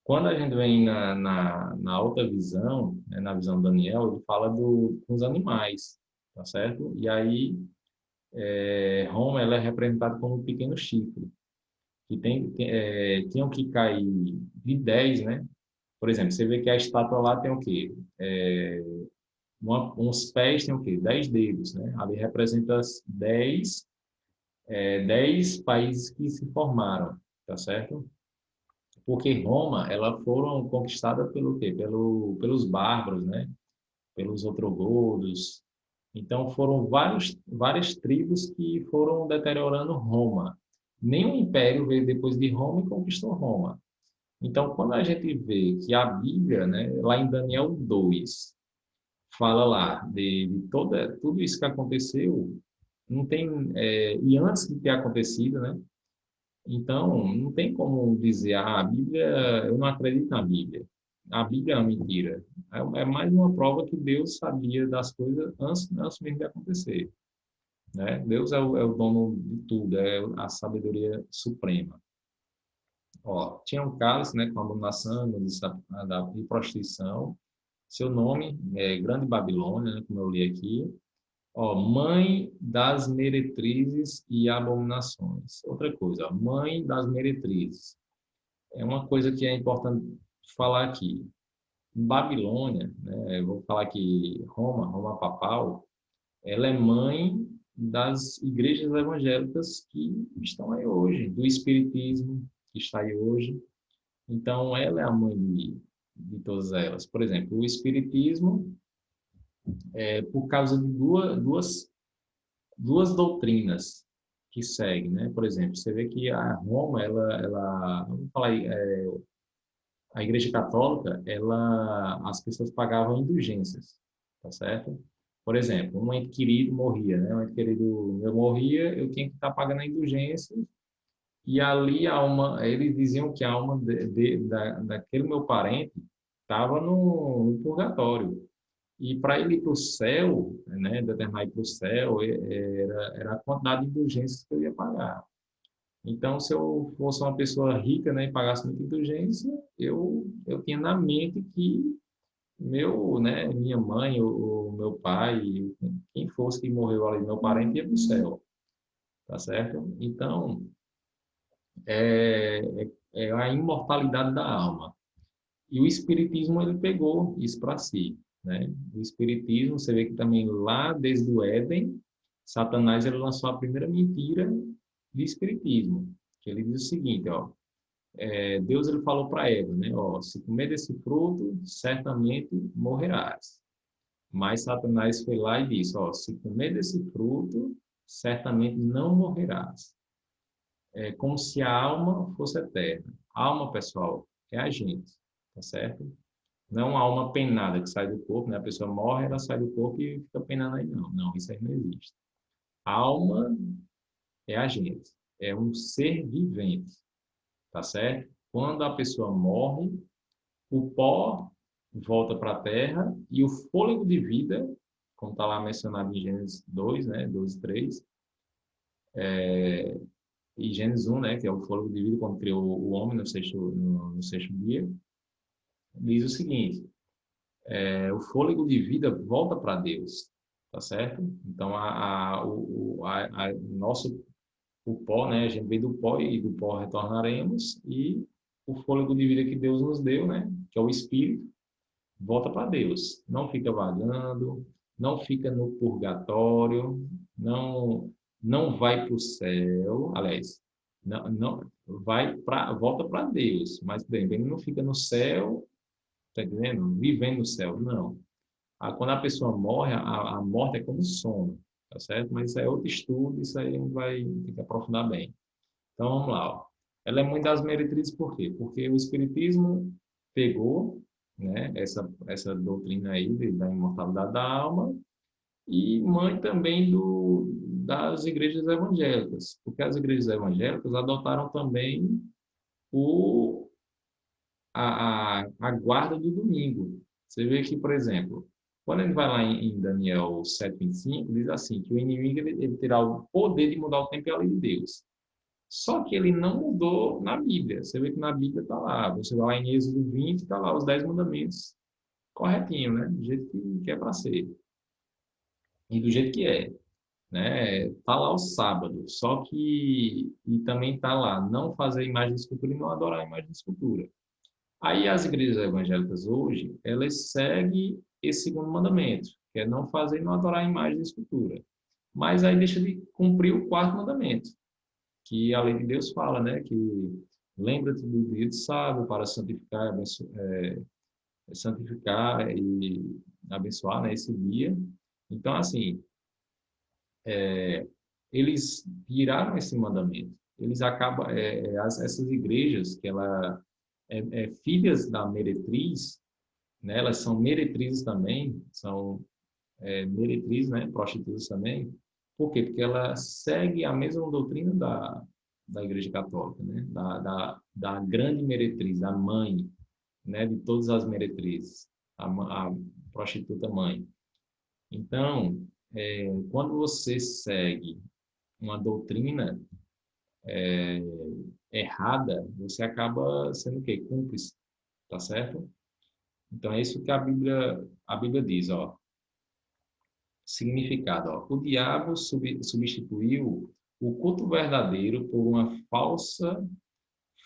Quando a gente vem na outra visão, né, na visão de Daniel, ele fala dos animais, tá certo? E aí Roma ela é representada como um pequeno chifre, que tinham que cair de 10, né? Por exemplo, você vê que a estátua lá tem o quê? Uns pés tem o quê? 10 dedos, né? Ali representa as 10 países que se formaram, tá certo? Porque Roma, ela foram conquistada pelo quê? Pelos bárbaros, né? Pelos ostrogodos. Então foram várias tribos que foram deteriorando Roma. Nenhum império veio depois de Roma e conquistou Roma. Então, quando a gente vê que a Bíblia, né, lá em Daniel 2, fala lá de tudo isso que aconteceu, não tem, e antes de ter acontecido, né? Então, não tem como dizer, a Bíblia, eu não acredito na Bíblia. A Bíblia é uma mentira. É mais uma prova que Deus sabia das coisas antes mesmo de acontecer, né? Deus é o dono de tudo, é a sabedoria suprema. Ó, tinha um cálice, né, com abominação, de prostituição. Seu nome é Grande Babilônia, né, como eu li aqui. Ó, mãe das meretrizes e abominações. Outra coisa, ó, mãe das meretrizes. É uma coisa que é importante falar aqui. Babilônia, né, eu vou falar aqui Roma papal, ela é mãe das igrejas evangélicas que estão aí hoje, do espiritismo que está aí hoje. Então, ela é a mãe de todas elas. Por exemplo, o espiritismo, por causa de duas doutrinas que seguem, né? Por exemplo, você vê que a Roma, vamos falar aí, a Igreja Católica, as pessoas pagavam indulgências, tá certo? Por exemplo, um ente querido morria, né? Um ente querido meu morria, eu tinha que estar pagando a indulgência e ali eles diziam que a alma daquele meu parente estava no purgatório. E para ele ir para o céu, né, determinar ir para o céu, era a quantidade de indulgências que eu ia pagar. Então, se eu fosse uma pessoa rica, né, e pagasse muita indulgência, eu tinha na mente que minha mãe, o meu pai, quem fosse que morreu ali, meu parente, ia para o céu, tá certo? Então, é a imortalidade da alma. E o Espiritismo, ele pegou isso para si, né? O Espiritismo, você vê que também lá desde o Éden, Satanás ele lançou a primeira mentira de Espiritismo, que ele diz o seguinte, ó, Deus ele falou para Eva, né, ó, se comer desse fruto, certamente morrerás. Mas Satanás foi lá e disse, ó, se comer desse fruto, certamente não morrerás. É como se a alma fosse eterna. A alma, pessoal, é a gente, tá certo? Não há uma penada que sai do corpo, né? A pessoa morre, ela sai do corpo e fica penando aí. Não, não, isso aí não existe. A alma é a gente, é um ser vivente, tá certo? Quando a pessoa morre, o pó volta para a terra e o fôlego de vida, como está lá mencionado em Gênesis 2, né? 2 e 3, e Gênesis 1, né? Que é o fôlego de vida, quando criou o homem no sexto dia, diz o seguinte: o fôlego de vida volta para Deus, tá certo? Então, nosso o pó, né? A gente veio do pó e do pó retornaremos e o fôlego de vida que Deus nos deu, né? Que é o Espírito, volta para Deus. Não fica vagando, não fica no purgatório, não não vai para o céu, aliás, não volta para Deus, mas bem, ele não fica no céu, tá entendendo? Vivendo no céu, não. Quando a pessoa morre, a morte é como sono, tá certo? Mas isso é outro estudo, isso aí a gente vai ter que aprofundar bem. Então, vamos lá. Ó. Ela é mãe das meretrizes por quê? Porque o Espiritismo pegou, né, essa doutrina aí da imortalidade da alma e mãe também das igrejas evangélicas, porque as igrejas evangélicas adotaram também o, a guarda do domingo. Você vê que, por exemplo, quando ele vai lá em Daniel 7:25, diz assim, que o inimigo ele terá o poder de mudar o tempo e a lei de Deus. Só que ele não mudou na Bíblia. Você vê que na Bíblia está lá. Você vai lá em Êxodo 20, está lá os 10 mandamentos corretinho, né? Do jeito que é para ser. E do jeito que é, né? Tá lá o sábado. Só que... E também tá lá, não fazer imagem de escultura e não adorar a imagem de escultura. Aí as igrejas evangélicas hoje, elas seguem esse segundo mandamento, que é não fazer e não adorar a imagem de escultura. Mas aí deixa de cumprir o quarto mandamento, que a lei de Deus fala, né? Que lembra-te do dia de sábado para santificar, santificar e abençoar, né, esse dia. Então, assim, eles tiraram esse mandamento. Eles acabam, essas igrejas que ela filhas da meretriz, né, elas são meretrizes também, são meretrizes, né, prostitutas também. Por quê? Porque ela segue a mesma doutrina da Igreja Católica, né, da grande meretriz, a mãe, né, de todas as meretrizes, a prostituta mãe. Então, quando você segue uma doutrina errada, você acaba sendo o quê? Cúmplice, tá certo? Então, é isso que a Bíblia diz, ó. Significado, ó. O diabo substituiu o culto verdadeiro por uma falsa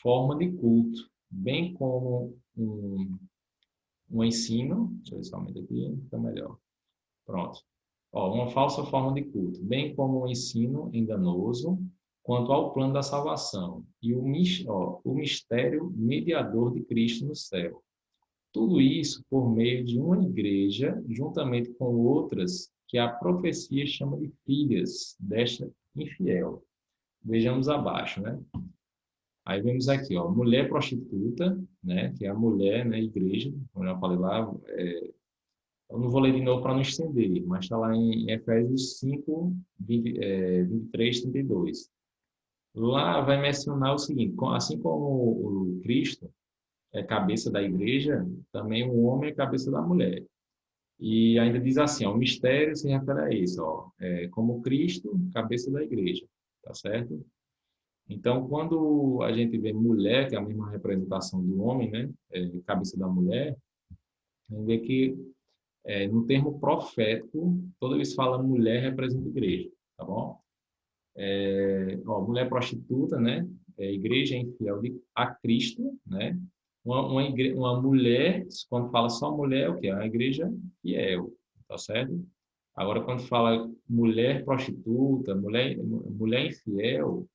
forma de culto, bem como um ensino. Deixa eu ver se aumenta aqui, fica melhor. Pronto. Ó, uma falsa forma de culto, bem como um ensino enganoso quanto ao plano da salvação e o mistério mediador de Cristo no céu. Tudo isso por meio de uma igreja, juntamente com outras que a profecia chama de filhas desta infiel. Vejamos abaixo, né? Aí vemos aqui, ó, mulher prostituta, né? Que é a mulher, né? Igreja, como eu já falei lá, eu não vou ler de novo para não estender, mas está lá em Efésios 5, 23, 32. Lá vai mencionar o seguinte: assim como o Cristo é cabeça da igreja, também o homem é cabeça da mulher. E ainda diz assim: ó, o mistério se refere a isso, ó, como Cristo, cabeça da igreja, tá certo? Então, quando a gente vê mulher, que é a mesma representação do homem, né, cabeça da mulher, a gente vê que no termo profético, toda vez que fala mulher, representa igreja, tá bom? Ó, mulher prostituta, né? Igreja infiel a Cristo, né? Uma mulher, quando fala só mulher, o que é? Uma igreja fiel, tá certo? Agora, quando fala mulher prostituta, mulher infiel,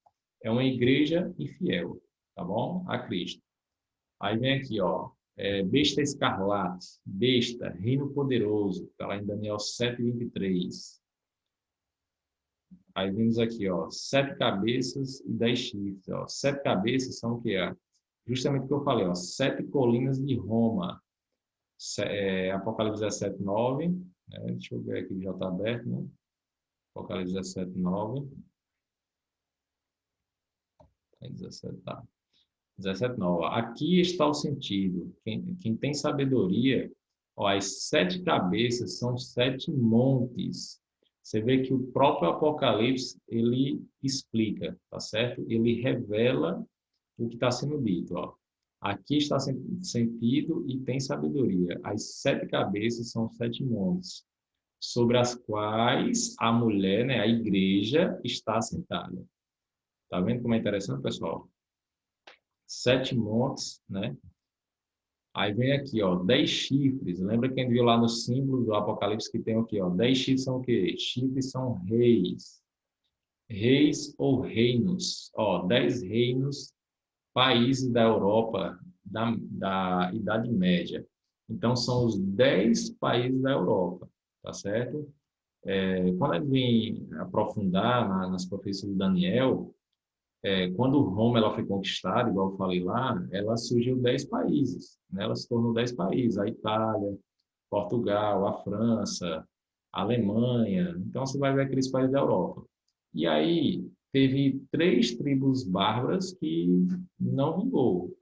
é uma igreja infiel, tá bom? A Cristo. Aí vem aqui, ó, besta escarlate, besta, reino poderoso, está lá em Daniel 7:23. Aí vemos aqui, ó, 7 cabeças e 10 chifres. Ó. 7 cabeças são o que é? Justamente o que eu falei, ó, 7 colinas de Roma. Apocalipse 17:9. Né? Deixa eu ver aqui, já está aberto, né? Apocalipse 17:9. 17, tá. 17:9. Aqui está o sentido. Quem tem sabedoria, ó, as 7 cabeças são 7 montes. Você vê que o próprio Apocalipse, ele explica, tá certo? Ele revela o que está sendo dito, ó. Aqui está sentido e tem sabedoria. As 7 cabeças são 7 montes, sobre as quais a mulher, né, a igreja, está assentada. Tá vendo como é interessante, pessoal? 7 montes, né? Aí vem aqui, ó, 10 chifres. Lembra que a gente viu lá no símbolo do Apocalipse que tem aqui, ó, 10 chifres são o quê? Chifres são reis. Reis ou reinos. Ó, 10 reinos, países da Europa da Idade Média. Então, são os 10 países da Europa, tá certo? Quando a gente vem aprofundar nas profecias de Daniel, quando Roma ela foi conquistada, igual eu falei lá, ela surgiu 10 países, né? Ela se tornou 10 países, a Itália, Portugal, a França, a Alemanha. Então você vai ver aqueles países da Europa. E aí teve 3 tribos bárbaras que não vingou.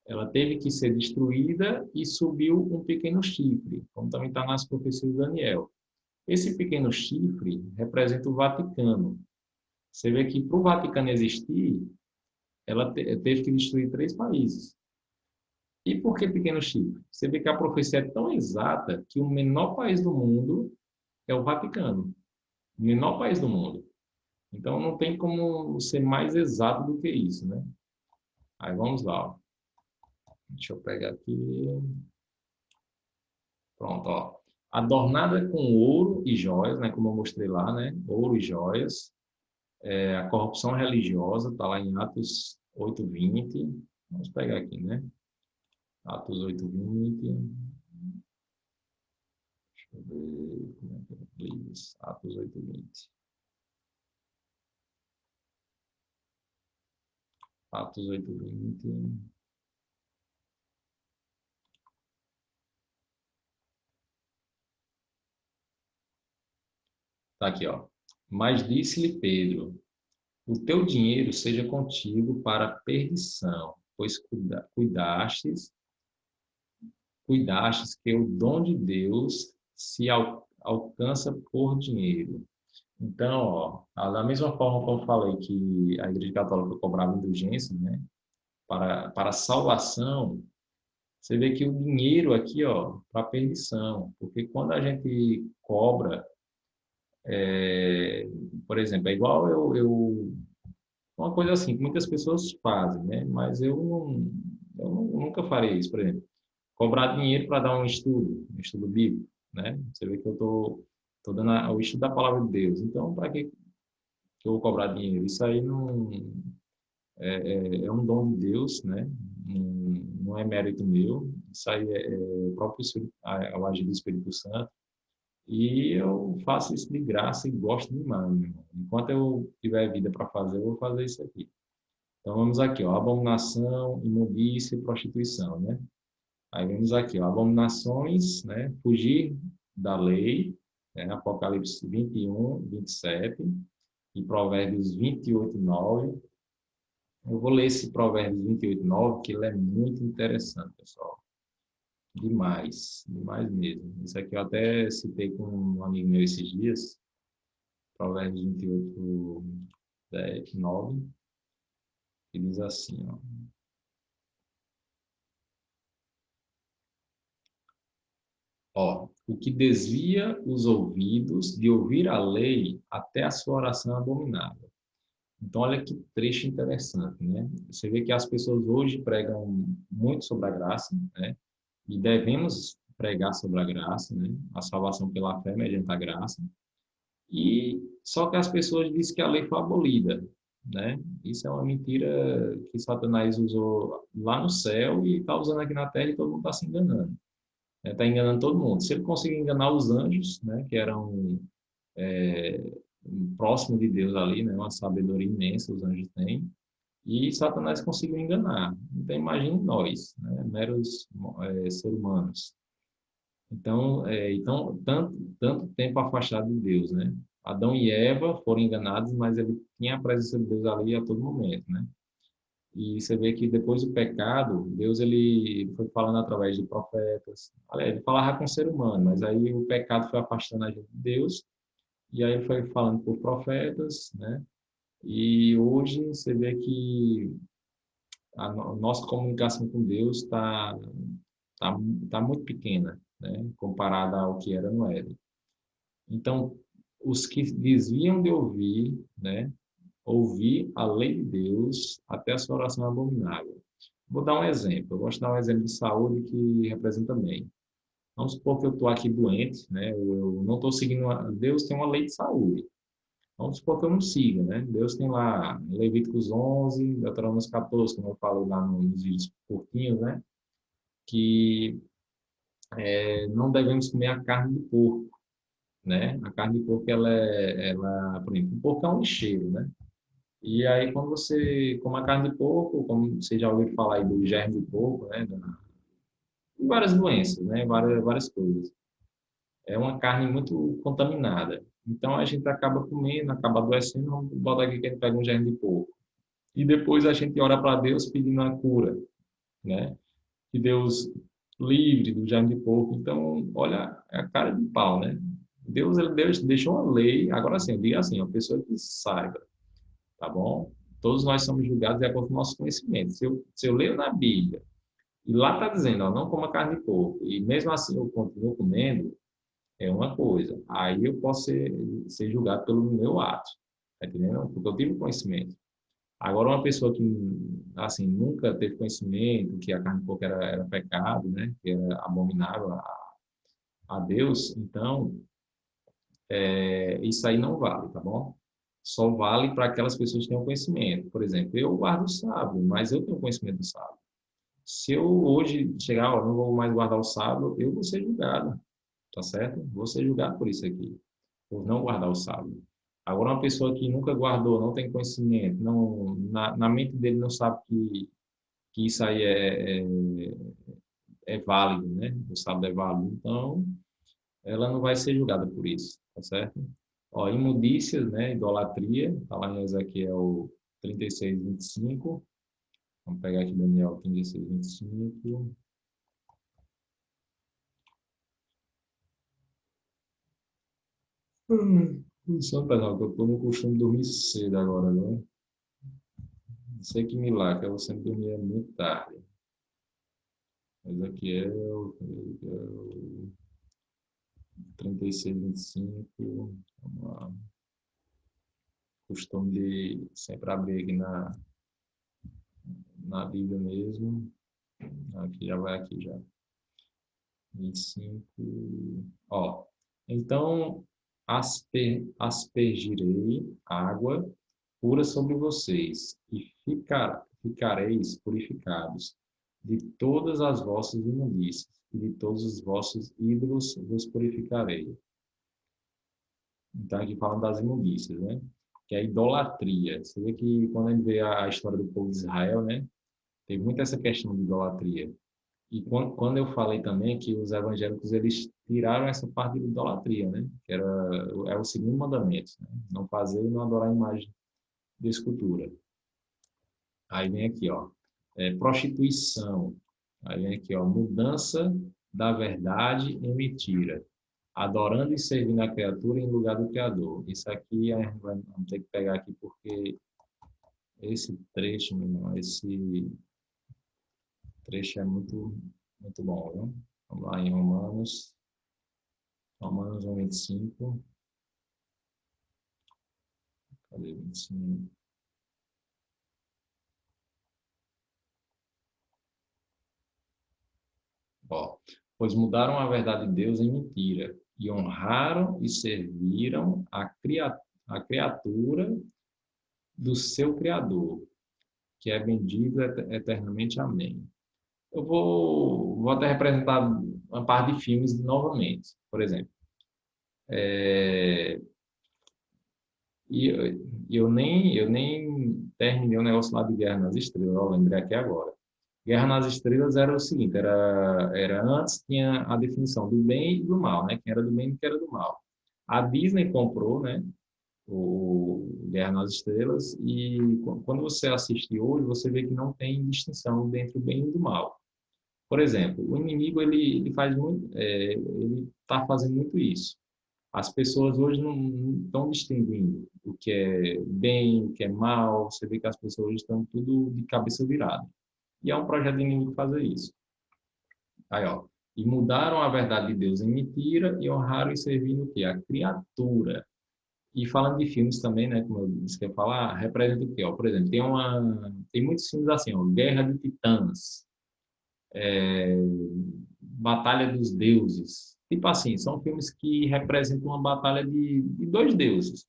ela teve que ser destruída e subiu um pequeno chifre, como também está nas profecias de Daniel. Esse pequeno chifre representa o Vaticano. Você vê que para o Vaticano existir, ela teve que destruir 3 países. E por que pequeno chifre? Você vê que a profecia é tão exata que o menor país do mundo é o Vaticano. O menor país do mundo. Então não tem como ser mais exato do que isso, né? Aí vamos lá. Ó. Deixa eu pegar aqui. Pronto, ó. Adornada com ouro e joias, né? Como eu mostrei lá, né? Ouro e joias. A corrupção religiosa, está lá em Atos 8:20. Vamos pegar aqui, né? Atos 8:20. Deixa eu ver como é que eu isso. Atos 8:20. Atos 8:20. Tá aqui, ó. Mas disse-lhe Pedro: o teu dinheiro seja contigo para a perdição, pois cuidastes que o dom de Deus se alcança por dinheiro. Então, ó, da mesma forma como eu falei que a Igreja Católica cobrava indulgência, né, para a salvação, você vê que o dinheiro aqui, ó, para a perdição, porque quando a gente cobra, por exemplo, é igual uma coisa assim que muitas pessoas fazem, né, mas nunca farei isso, por exemplo, cobrar dinheiro para dar um estudo bíblico, né? Você vê que eu tô dando o estudo da palavra de Deus. Então, para que eu vou cobrar dinheiro? Isso aí não é um dom de Deus, né? Não é mérito meu. Isso aí é o próprio Espírito, o agir do Espírito Santo. E eu faço isso de graça e gosto demais, meu irmão. Enquanto eu tiver vida para fazer, eu vou fazer isso aqui. Então vamos aqui, ó, abominação, imundícia e prostituição, né? Aí vemos aqui, ó, abominações, né? Fugir da lei, né? Apocalipse 21:27 e Provérbios 28:9. Eu vou ler esse Provérbios 28:9, que ele é muito interessante, pessoal. Demais, demais mesmo. Isso aqui eu até citei com um amigo meu esses dias, Provérbios 28, 10, 9, que diz assim, ó. Ó, o que desvia os ouvidos de ouvir a lei até a sua oração abominável. Então, olha que trecho interessante, né? Você vê que as pessoas hoje pregam muito sobre a graça, né? E devemos pregar sobre a graça, né? A salvação pela fé mediante a graça. E só que as pessoas dizem que a lei foi abolida, né? Isso é uma mentira que Satanás usou lá no céu e está usando aqui na terra e todo mundo está se enganando. Está enganando todo mundo. Se ele conseguir enganar os anjos, né? Que eram próximo de Deus ali, né? Uma sabedoria imensa os anjos têm. E Satanás conseguiu enganar. Então, imagine nós, né? Meros seres humanos. Então tanto tempo afastado de Deus, né? Adão e Eva foram enganados, mas ele tinha a presença de Deus ali a todo momento, né? E você vê que depois do pecado, Deus ele foi falando através de profetas. Aliás, ele falava com o ser humano, mas aí o pecado foi afastando a gente de Deus, e aí ele foi falando por profetas, né? E hoje você vê que a nossa comunicação com Deus tá, tá muito pequena, né? Comparada ao que era no Éden. Então, os que desviam de ouvir, né? Ouvir a lei de Deus até a sua oração abominável. Vou dar um exemplo. Eu gosto de dar um exemplo de saúde que representa bem. Vamos supor que eu estou aqui doente, né? Eu não estou seguindo. Deus tem uma lei de saúde. Vamos supor que eu não siga, né? Deus tem lá Levíticos 11, Deuteronômio 14, como eu falei lá nos vídeos curtinhos, né? Que não devemos comer a carne do porco, né? A carne de porco, por exemplo, o porco é um lixeiro, né? E aí, quando você come a carne de porco, como você já ouviu falar aí do germe de porco, né? E várias doenças, né? Várias coisas. É uma carne muito contaminada. Então, a gente acaba comendo, acaba adoecendo, vamos botar aqui que a gente pega um germe de porco. E depois a gente ora para Deus pedindo a cura. né? Que Deus livre do germe de porco. Então, olha a cara de pau, né? Deus deixou uma lei. Agora sim, eu digo assim, uma pessoa que saiba, tá bom? Todos nós somos julgados de acordo com o nosso conhecimento. Se eu leio na Bíblia e lá está dizendo, ó, não coma carne de porco, e mesmo assim eu continuo comendo, é uma coisa. Aí eu posso ser julgado pelo meu ato, tá entendendo? Porque eu tive conhecimento. Agora, uma pessoa que, assim, nunca teve conhecimento que a carne de porco era pecado, né? Que era abominável a Deus, então, isso aí não vale, tá bom? Só vale para aquelas pessoas que têm conhecimento. Por exemplo, eu guardo o sábado, mas eu tenho conhecimento do sábado. Se eu hoje chegar, ó, não vou mais guardar o sábado, eu vou ser julgado, tá certo? Vou ser julgado por isso aqui, por não guardar o sábado. Agora, uma pessoa que nunca guardou, não tem conhecimento, não, na mente dele não sabe que isso aí é válido, né? O sábado é válido, então ela não vai ser julgada por isso, tá certo? Ó, imundícias, né? Idolatria, está lá em Ezequiel 36, 25. Vamos pegar aqui Daniel 36, 25. Só para não, que eu estou no costume de dormir cedo agora, né? Não sei que milagre, eu sempre dormia muito tarde. Ezequiel 36, 25. Vamos lá. Costume de sempre abrir aqui na Bíblia mesmo. Aqui já vai aqui já. 25. Ó, então aspergirei água pura sobre vocês e ficareis purificados de todas as vossas imundícias e de todos os vossos ídolos vos purificarei. Então aqui falando das imundícias, né? Que é a idolatria. Você vê que quando a gente vê a história do povo de Israel, né? Tem muito essa questão de idolatria. E quando eu falei também que os evangélicos eles tiraram essa parte de idolatria, né? Que é o segundo mandamento, né? Não fazer e não adorar a imagem de escultura. Aí vem aqui, ó, prostituição. Aí vem aqui, ó, mudança da verdade em mentira. Adorando e servindo a criatura em lugar do Criador. Isso aqui vamos ter que pegar aqui porque esse trecho, meu irmão, esse trecho é muito, muito bom, viu? Vamos lá em Romanos 1, 25. Cadê 25? Ó, pois mudaram a verdade de Deus em mentira e honraram e serviram a criatura do seu Criador, que é bendito eternamente. Amém. Eu vou até representar uma parte de filmes novamente, por exemplo. É, e eu nem terminei o negócio lá de Guerra nas Estrelas, eu lembrei aqui agora. Guerra nas Estrelas era o seguinte, era antes tinha a definição do bem e do mal, né? Quem era do bem e quem era do mal. A Disney comprou, né? O Guerra nas Estrelas e quando você assiste hoje, você vê que não tem distinção entre o bem e o mal. Por exemplo, o inimigo ele faz muito, ele está fazendo muito isso. As pessoas hoje não estão distinguindo o que é bem, o que é mal. Você vê que as pessoas hoje estão tudo de cabeça virada. E é um projeto de inimigo fazer isso. Aí, ó. E mudaram a verdade de Deus em mentira e honraram e servindo o quê? A criatura. E falando de filmes também, né, como eu disse que ia falar, representa o quê? Ó, por exemplo, tem muitos filmes assim, ó, Guerra de Titãs, é, Batalha dos Deuses. Tipo assim, são filmes que representam uma batalha de dois deuses.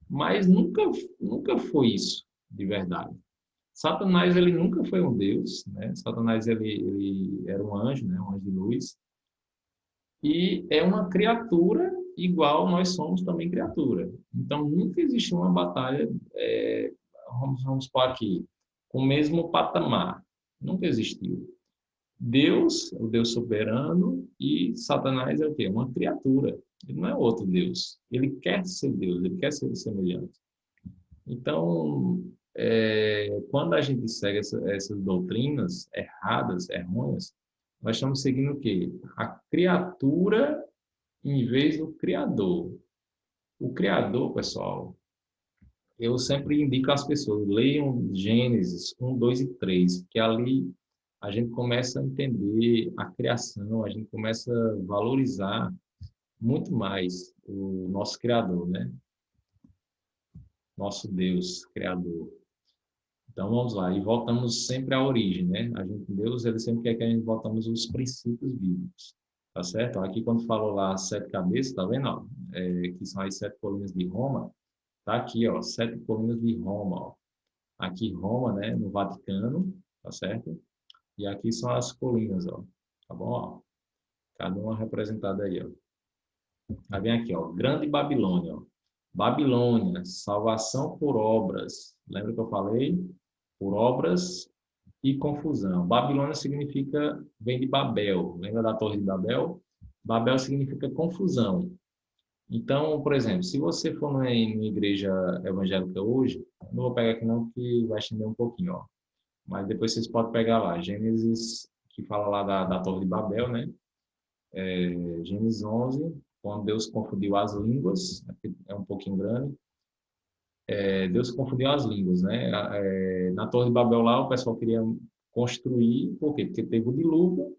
Mas nunca foi isso, de verdade. Satanás, ele nunca foi um deus, né? Satanás, ele era um anjo, né? Um anjo de luz. E é uma criatura igual nós somos também criatura. Então, nunca existiu uma batalha, vamos supor aqui, com o mesmo patamar. Nunca existiu. Deus, o Deus soberano, e Satanás é o quê? Uma criatura. Ele não é outro Deus. Ele quer ser Deus, ele quer ser semelhante. Então, quando a gente segue essas doutrinas erradas, errôneas, nós estamos seguindo o quê? A criatura em vez do Criador. O Criador, pessoal, eu sempre indico às pessoas, leiam Gênesis 1, 2 e 3, que ali a gente começa a entender a criação, a gente começa a valorizar muito mais o nosso Criador, né? Nosso Deus, Criador. Então vamos lá, e voltamos sempre à origem, né? A gente, Deus, ele sempre quer que a gente voltamos aos princípios bíblicos, tá certo? Aqui quando falou lá sete cabeças, tá vendo? Ó? Que são as sete colinas de Roma, tá aqui, ó, sete colinas de Roma, ó. Aqui Roma, né, no Vaticano, tá certo? E aqui são as colinas, ó, tá bom? Ó, cada uma representada aí, ó. Aí vem aqui, ó, Grande Babilônia, ó. Babilônia, salvação por obras. Lembra que eu falei? Por obras e confusão. Babilônia significa, vem de Babel. Lembra da Torre de Babel? Babel significa confusão. Então, por exemplo, se você for numa igreja evangélica hoje, não vou pegar aqui não, porque vai estender um pouquinho, ó. Mas depois vocês podem pegar lá, Gênesis, que fala lá da Torre de Babel, né? Gênesis 11, quando Deus confundiu as línguas, é um pouquinho grande, Deus confundiu as línguas, né? Na Torre de Babel lá, o pessoal queria construir, por quê? Porque teve o dilúvio,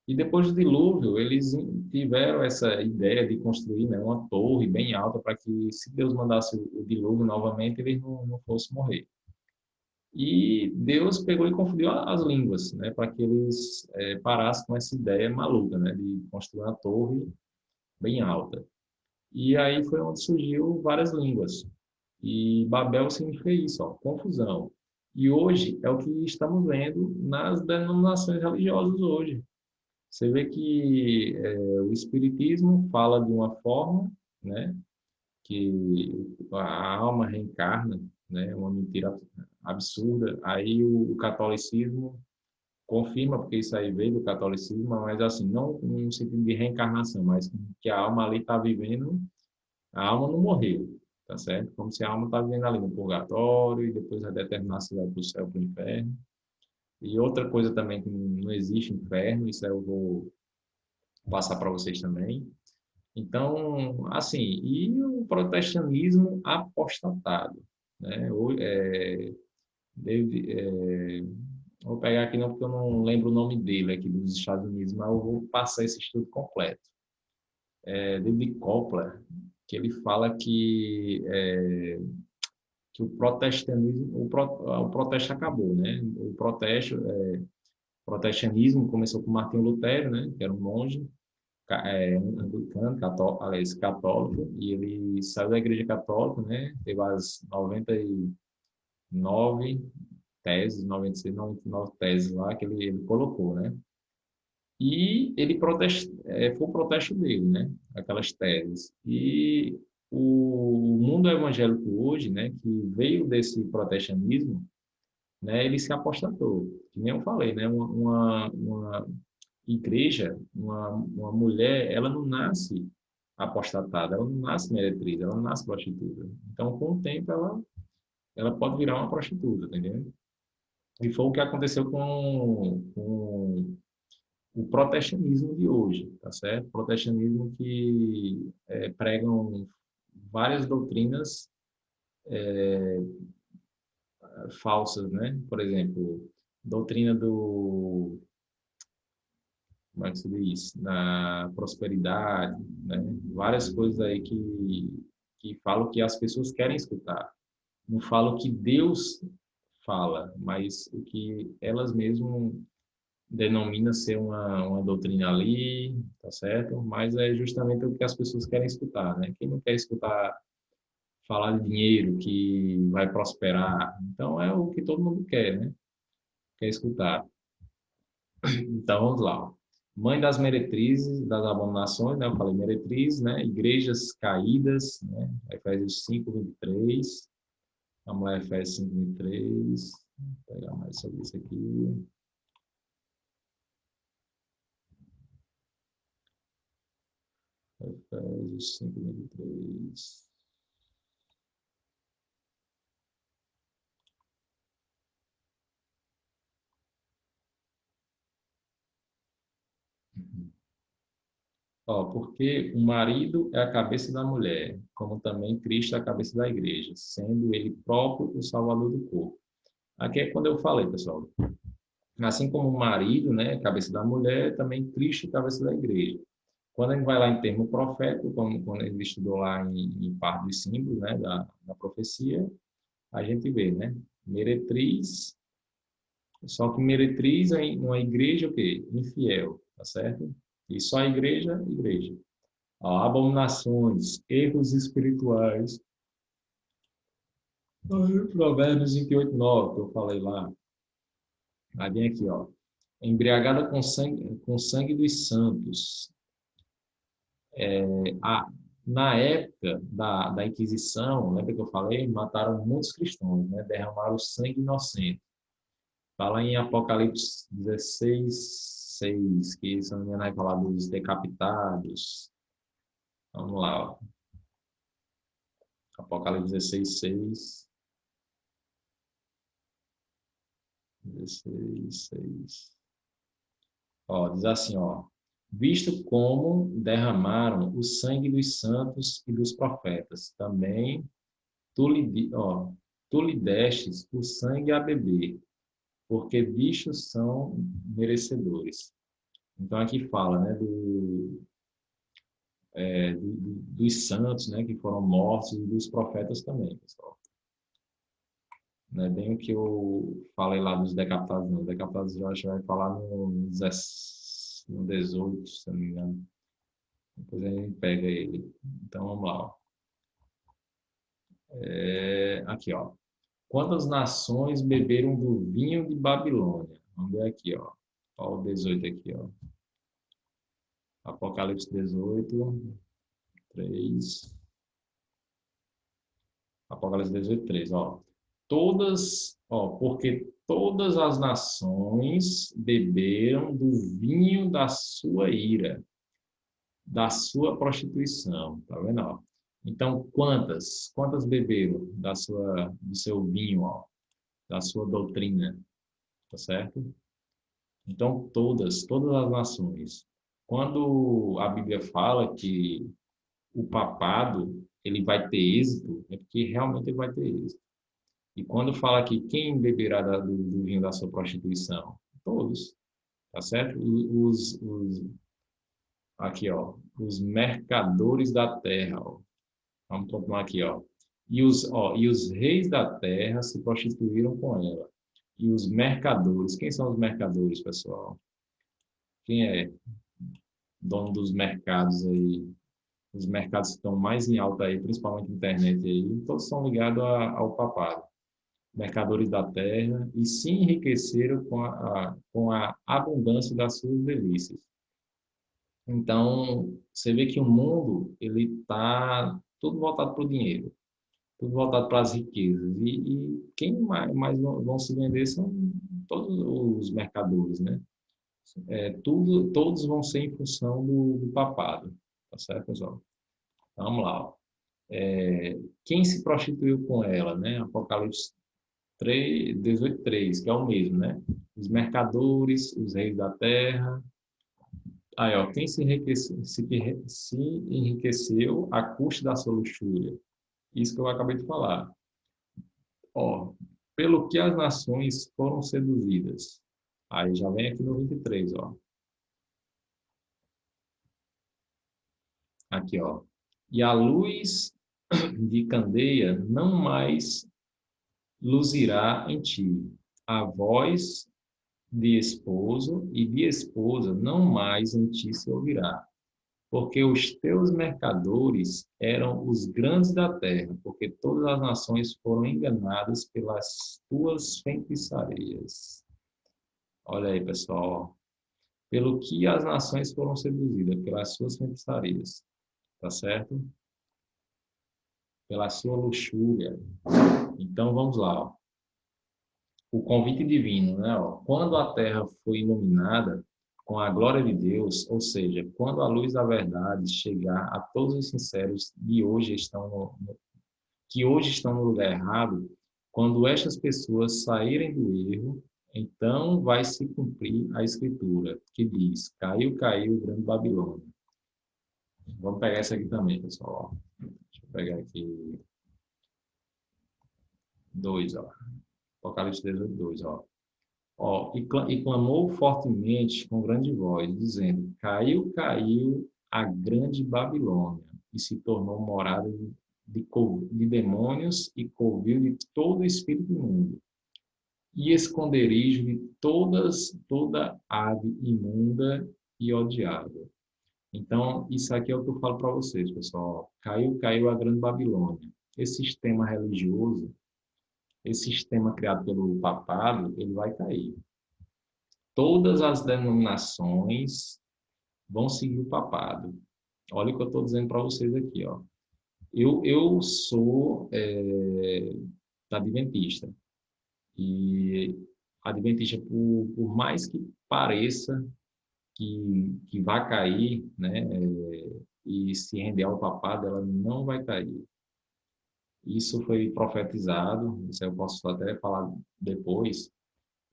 e depois do dilúvio, eles tiveram essa ideia de construir, né, uma torre bem alta para que, se Deus mandasse o dilúvio novamente, eles não fossem morrer. E Deus pegou e confundiu as línguas, né, para que eles parassem com essa ideia maluca, né, de construir uma torre bem alta. E aí foi onde surgiu várias línguas. E Babel significa isso, ó, confusão. E hoje é o que estamos vendo nas denominações religiosas hoje. Você vê que o Espiritismo fala de uma forma, né, que a alma reencarna, né, uma mentira absurda. Aí o catolicismo confirma, porque isso aí veio do catolicismo, mas assim, não no sentido de reencarnação, mas que a alma ali está vivendo, a alma não morreu, tá certo? Como se a alma está vivendo ali no purgatório e depois vai determinar se vai para o céu ou para o inferno. E outra coisa também que não existe inferno, isso aí eu vou passar para vocês também. Então, assim, e o protestantismo apostatado, né? David, vou pegar aqui não porque eu não lembro o nome dele aqui dos Estados Unidos, mas eu vou passar esse estudo completo. David Kopler, que ele fala que o protestantismo, o protesto acabou, né? Protestantismo começou com Martinho Lutero, né? Que era um monge, anglicano, católico, aliás, católico, e ele saiu da Igreja Católica, né? Teve as 99 teses, 96, 99 teses lá que ele colocou, né? E ele foi o protesto dele, né? Aquelas teses. E o mundo evangélico hoje, né, que veio desse protestantismo, né, ele se apostatou. Que nem eu falei, né? Uma igreja, uma mulher, ela não nasce apostatada, ela não nasce meretriz, ela não nasce prostituta. Então, com o tempo, ela pode virar uma prostituta, tá entendendo? E foi o que aconteceu com o protestantismo de hoje, tá certo? Protestantismo que pregam várias doutrinas falsas, né? Por exemplo, doutrina do, como é que se diz? Na prosperidade, né? Várias coisas aí que falam que as pessoas querem escutar. Não falam o que Deus fala, mas o que elas mesmas denomina ser uma doutrina ali, tá certo? Mas é justamente o que as pessoas querem escutar, né? Quem não quer escutar falar de dinheiro, que vai prosperar, então é o que todo mundo quer, né? Quer escutar. Então vamos lá. Mãe das meretrizes, das abominações, né? Eu falei meretriz, né? Igrejas caídas, né? Efésios 5:23. Vamos lá, Efésios 5:23. Vou pegar mais sobre isso aqui. Efésios 5:23. Ó, porque o marido é a cabeça da mulher, como também Cristo é a cabeça da igreja, sendo ele próprio o salvador do corpo. Aqui é quando eu falei, pessoal. Assim como o marido, né, cabeça da mulher, também Cristo, cabeça da igreja. Quando a gente vai lá em termo profético, quando a gente estudou lá em parte dos símbolos, né, da profecia, a gente vê, né, meretriz, só que meretriz é uma igreja o quê? Infiel, tá certo? E só a igreja, igreja. Ó, abominações, erros espirituais, Provérbios 28, 9, que eu falei lá. Aí vem aqui, ó. Embriagada com sangue dos santos. A, na época da Inquisição, lembra que eu falei? Mataram muitos cristãos, né? Derramaram sangue inocente. Fala em Apocalipse 16, 6, que se não me engano vai falar dos decapitados. Vamos lá, ó. Apocalipse 16, 6. 16, 6. Ó, diz assim, ó. Visto como derramaram o sangue dos santos e dos profetas, também tu lhe destes o sangue a beber, porque vistos são merecedores. Então aqui fala, né, dos santos, né, que foram mortos e dos profetas também, pessoal. Não é bem o que eu falei lá dos decapitados, não. Os decapitados eu acho que vai falar no 18, se não me engano. Depois a gente pega ele. Então vamos lá. Ó. Aqui, ó. Quantas nações beberam do vinho de Babilônia? Vamos ver aqui, ó. Ó o 18 aqui, ó. Apocalipse 18, 3. Apocalipse 18, 3, ó. Porque todas as nações beberam do vinho da sua ira, da sua prostituição, tá vendo, ó? Então, quantas beberam do seu vinho, ó, da sua doutrina, tá certo? Então, todas as nações. Quando a Bíblia fala que o papado ele vai ter êxito, é porque realmente ele vai ter êxito. E quando fala que quem beberá do vinho da sua prostituição? Todos, tá certo? Aqui, ó, os mercadores da terra, ó. Vamos continuar aqui, ó. E os reis da terra se prostituíram com ela. E os mercadores, quem são os mercadores, pessoal? Quem é dono dos mercados aí? Os mercados que estão mais em alta aí, principalmente internet aí, todos são ligados ao papado. Mercadores da terra, e se enriqueceram com a abundância das suas delícias. Então, você vê que o mundo ele está tudo voltado para o dinheiro, tudo voltado para as riquezas. E quem mais vão se vender são todos os mercadores, né? Todos vão ser em função do papado, tá certo, pessoal? Então, vamos lá. Ó. Quem se prostituiu com ela, né? Apocalipse 3, 18, 3, que é o mesmo, né? Os mercadores, os reis da terra. Aí, ó, quem se enriqueceu à custa da sua luxúria? Isso que eu acabei de falar. Ó, pelo que as nações foram seduzidas. Aí já vem aqui no 23, ó. Aqui, ó. E a luz de candeia não mais luzirá em ti. A voz de esposo e de esposa não mais em ti se ouvirá. Porque os teus mercadores eram os grandes da terra, porque todas as nações foram enganadas pelas tuas feitiçarias. Olha aí, pessoal. Pelo que as nações foram seduzidas, pelas suas feitiçarias. Tá certo? Pela sua luxúria. Então, vamos lá. Ó. O convite divino, né? Ó. Quando a terra foi iluminada com a glória de Deus, ou seja, quando a luz da verdade chegar a todos os sinceros que hoje estão no lugar errado, quando estas pessoas saírem do erro, Então vai se cumprir a escritura, que diz, caiu, caiu, grande Babilônia. Vamos pegar essa aqui também, pessoal. Deixa eu pegar aqui 2, ó. Apocalipse 18, 2, ó. E clamou fortemente com grande voz, dizendo, caiu, caiu a grande Babilônia, e se tornou morada de demônios e covil de todo espírito imundo, e esconderijo de toda ave imunda e odiada. Então, isso aqui é o que eu falo para vocês, pessoal. Caiu, caiu a grande Babilônia. Esse sistema religioso, esse sistema criado pelo papado, ele vai cair. Todas as denominações vão seguir o papado. Olha o que eu estou dizendo para vocês aqui, ó. Eu sou adventista. E adventista, por mais que pareça que vai cair, né, e se render ao papado, ela não vai cair. Isso foi profetizado, isso eu posso até falar depois.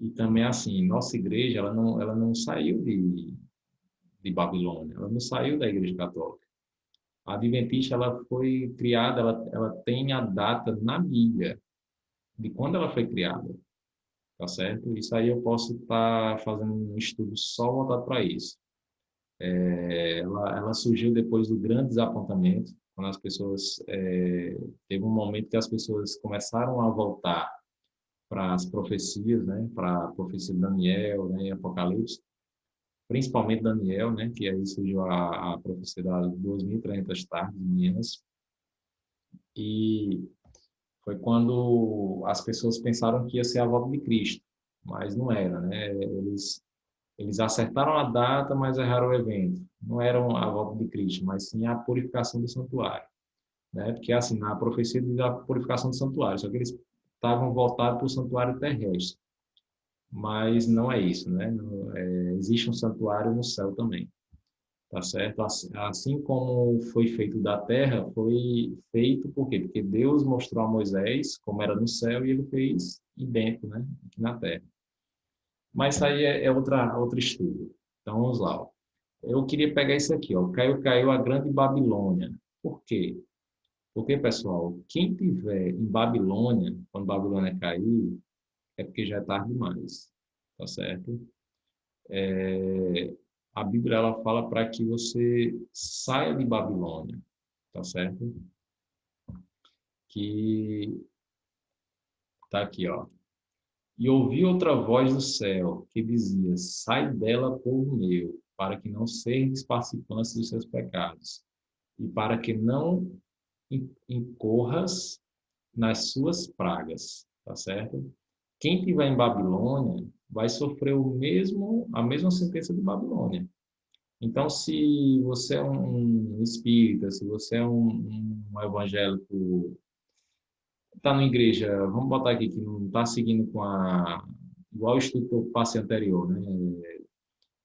E também, assim, nossa igreja, ela não saiu de Babilônia, ela não saiu da igreja católica. A adventista, ela foi criada, ela tem a data na Bíblia, de quando ela foi criada. Tá certo? Isso aí eu posso estar fazendo um estudo só voltado para isso. Ela surgiu depois do grande desapontamento, quando as pessoas teve um momento que as pessoas começaram a voltar para as profecias, né? Para a profecia de Daniel, né? E Apocalipse, principalmente Daniel, né? Que aí surgiu a profecia das 2.300 tardes e manhãs, e foi quando as pessoas pensaram que ia ser a volta de Cristo, mas não era, né? Eles acertaram a data, mas erraram o evento. Não era a volta de Cristo, mas sim a purificação do santuário, né? Porque assim, na profecia diz a purificação do santuário, só que eles estavam voltados para o santuário terrestre, mas não é isso, né? Existe um santuário no céu também, tá certo? Assim como foi feito da terra, foi feito por quê? Porque Deus mostrou a Moisés como era no céu e ele fez idêntico, né? Aqui na terra. Mas isso aí é outro estudo. Então vamos lá. Ó. Eu queria pegar isso aqui, ó. Caiu, caiu a grande Babilônia. Por quê? Porque, pessoal, quem tiver em Babilônia, quando Babilônia cair, é porque já é tarde demais, tá certo? A Bíblia ela fala para que você saia de Babilônia, tá certo? Que tá aqui, ó. E ouvi outra voz do céu que dizia: Sai dela, povo meu, para que não sejais participantes dos seus pecados, e para que não incorras nas suas pragas, tá certo? Quem estiver em Babilônia vai sofrer a mesma sentença de Babilônia. Então, se você é um espírita, se você é um evangélico, está na igreja, vamos botar aqui que não está seguindo igual o estudo que eu passei anterior, né?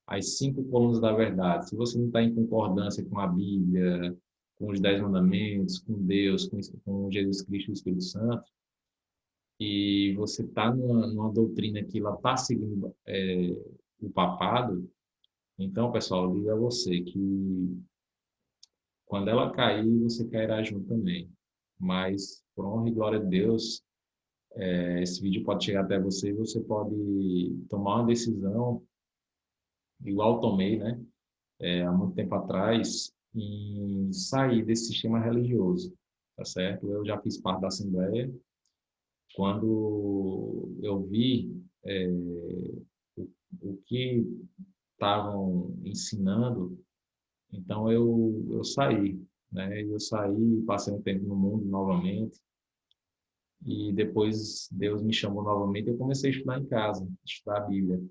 As 5 colunas da verdade. Se você não está em concordância com a Bíblia, com os 10 mandamentos, com Deus, com Jesus Cristo e o Espírito Santo, e você está numa doutrina que ela está seguindo o papado, então, pessoal, eu digo a você que quando ela cair, você cairá junto também. Mas, por honra e glória de Deus, esse vídeo pode chegar até você e você pode tomar uma decisão, igual eu tomei, né? Há muito tempo atrás, em sair desse sistema religioso, tá certo? Eu já fiz parte da Assembleia. Quando eu vi o que estavam ensinando, então eu saí, né? Eu saí, passei um tempo no mundo novamente, e depois Deus me chamou novamente e eu comecei a estudar em casa, estudar a Bíblia.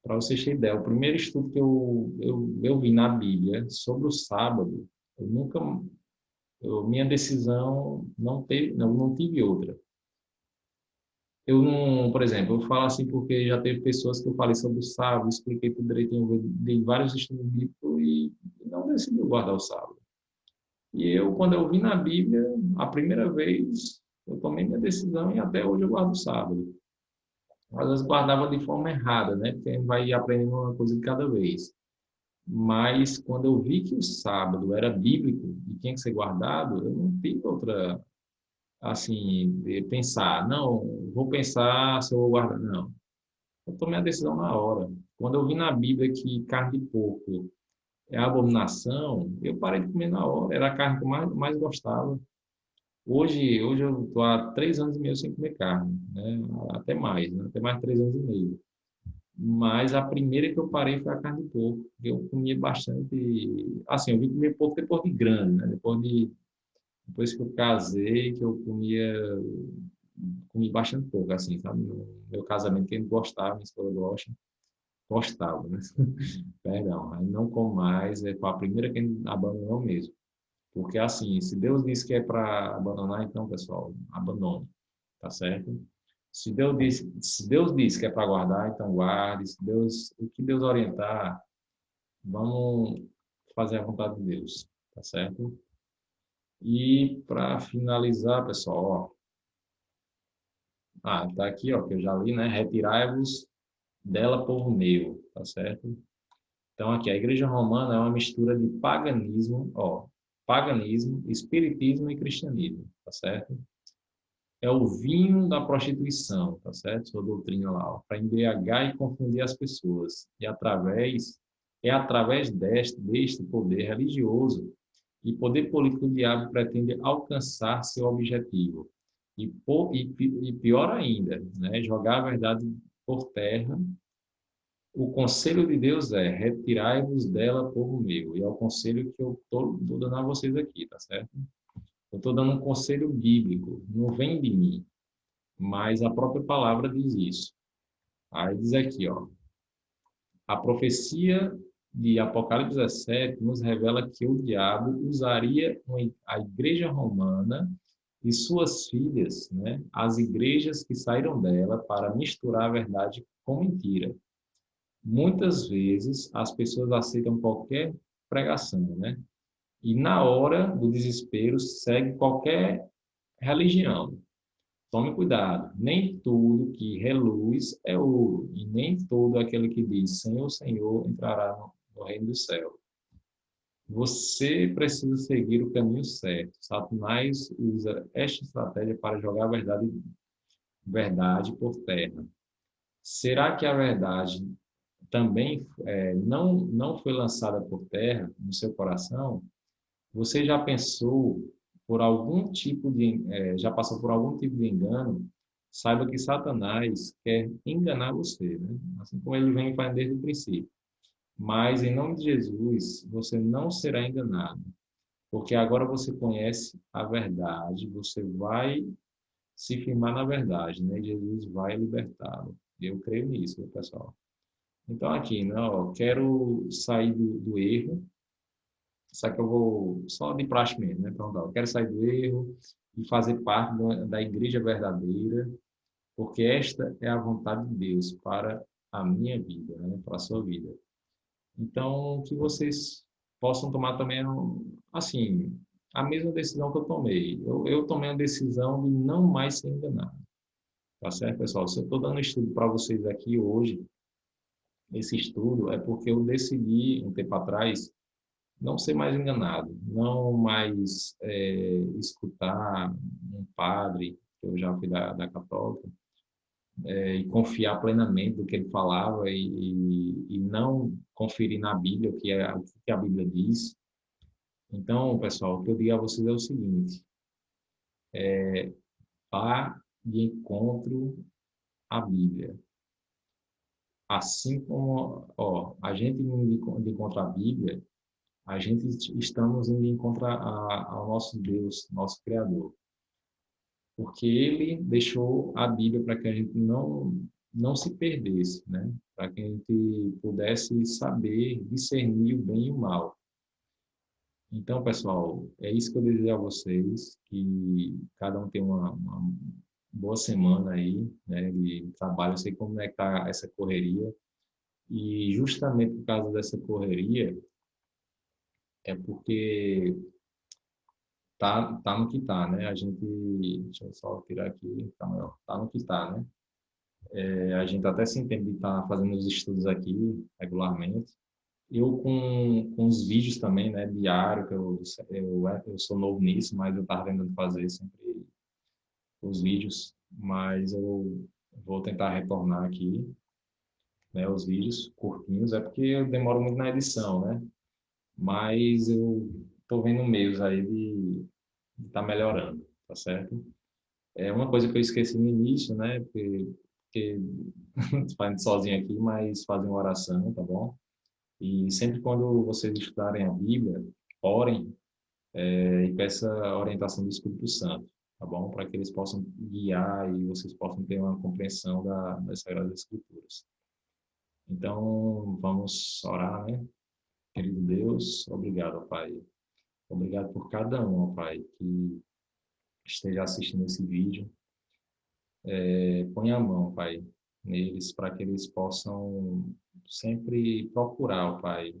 Para vocês terem ideia, o primeiro estudo que eu vi na Bíblia sobre o sábado, eu nunca, minha decisão não tive outra. Eu não, por exemplo, eu falo assim porque já teve pessoas que eu falei sobre o sábado, expliquei tudo direitinho, eu dei vários estudos bíblicos e não decidiu guardar o sábado. E eu, quando eu vi na Bíblia, a primeira vez, eu tomei minha decisão e até hoje eu guardo o sábado. Às vezes guardava de forma errada, né? Porque a gente vai aprendendo uma coisa de cada vez. Mas quando eu vi que o sábado era bíblico e tinha que ser guardado, eu não tive outra, assim, de pensar, não, vou pensar se eu vou guardar. Não, eu tomei a decisão na hora. Quando eu vi na Bíblia que carne de porco é abominação, eu parei de comer na hora. Era a carne que eu mais gostava. Hoje eu estou há 3 anos e meio sem comer carne, né? Até mais, né? Até mais de 3 anos e meio. Mas a primeira que eu parei foi a carne de porco. Eu comia bastante. Assim, eu vim comer porco depois de grande, né? Depois que eu casei, que eu comi bastante porco, assim, sabe? No meu casamento, quem gostava, minha esposa gostava, né? Perdão, aí não como mais, foi a primeira que abandonou mesmo. Porque, assim, se Deus disse que é para abandonar, então, pessoal, abandone, tá certo? Se Deus disse que é para guardar, então guarde. O que Deus orientar, vamos fazer a vontade de Deus, tá certo? E para finalizar, pessoal, ó, tá aqui, ó, que eu já li, né? Retirai-vos dela, povo meu, tá certo? Então, aqui, a Igreja Romana é uma mistura de paganismo, ó, paganismo, espiritismo e cristianismo, tá certo? É o vinho da prostituição, tá certo? Sua doutrina lá, para embriagar e confundir as pessoas. É através deste poder religioso e poder político, o diabo pretende alcançar seu objetivo. E pior ainda, né? Jogar a verdade por terra. O conselho de Deus é: retirai-vos dela, povo meu. E é o conselho que eu estou dando a vocês aqui, tá certo? Eu estou dando um conselho bíblico, não vem de mim, mas a própria palavra diz isso. Aí diz aqui, ó, a profecia de Apocalipse 17 nos revela que o diabo usaria a igreja romana e suas filhas, né, as igrejas que saíram dela, para misturar a verdade com mentira. Muitas vezes as pessoas aceitam qualquer pregação, né? E na hora do desespero segue qualquer religião. Tome cuidado, nem tudo que reluz é ouro, e nem todo aquele que diz Senhor, Senhor entrará no reino do céu. Você precisa seguir o caminho certo. Satanás usa esta estratégia para jogar a verdade por terra. Será que a verdade também não foi lançada por terra no seu coração? Você já pensou por algum tipo já passou por algum tipo de engano? Saiba que Satanás quer enganar você, né? Assim como ele vem fazendo desde o princípio. Mas em nome de Jesus, você não será enganado, porque agora você conhece a verdade, você vai se firmar na verdade, né? Jesus vai libertá-lo. Eu creio nisso, pessoal. Então aqui, né, ó, quero sair do erro. Só que eu vou só de praxe mesmo, né? Então, eu quero sair do erro e fazer parte da igreja verdadeira, porque esta é a vontade de Deus para a minha vida, né? Para a sua vida. Então, que vocês possam tomar também, assim, a mesma decisão que eu tomei. Eu tomei a decisão de não mais ser enganado. Tá certo, pessoal? Se eu estou dando estudo para vocês aqui hoje, esse estudo é porque eu decidi, um tempo atrás, não ser mais enganado, não mais escutar um padre, que eu já fui da católica, e confiar plenamente no que ele falava e não conferir na Bíblia o que a Bíblia diz. Então, pessoal, o que eu digo a vocês é o seguinte: vá de encontro à Bíblia. Assim como, ó, a gente indo de encontro à Bíblia, a gente estamos indo de encontro ao nosso Deus, nosso Criador, porque ele deixou a Bíblia para que a gente não se perdesse, né? Para que a gente pudesse saber discernir o bem e o mal. Então, pessoal, é isso que eu desejo a vocês, que cada um tenha uma boa semana aí, né, de trabalho. Eu sei como é que está essa correria, e justamente por causa dessa correria, é porque tá no que tá, né? A gente, deixa eu só tirar aqui, tá maior, tá no que tá, né? A gente até se entende de estar fazendo os estudos aqui regularmente. Eu com os vídeos também, né, diário, que eu sou novo nisso, mas eu estava tentando fazer sempre os vídeos, mas eu vou tentar retornar aqui, né, os vídeos curtinhos, é porque eu demoro muito na edição, né, mas eu estou vendo meios aí de estar melhorando, tá certo? É uma coisa que eu esqueci no início, né, porque fazendo sozinho aqui, mas fazem oração, tá bom? E sempre quando vocês estudarem a Bíblia, orem e peça a orientação do Espírito Santo, tá bom? Para que eles possam guiar e vocês possam ter uma compreensão das Sagradas Escrituras. Então, vamos orar, né? Querido Deus, obrigado, ó Pai. Obrigado por cada um, ó Pai, que esteja assistindo esse vídeo. Põe a mão, Pai, neles para que eles possam sempre procurar, ó Pai,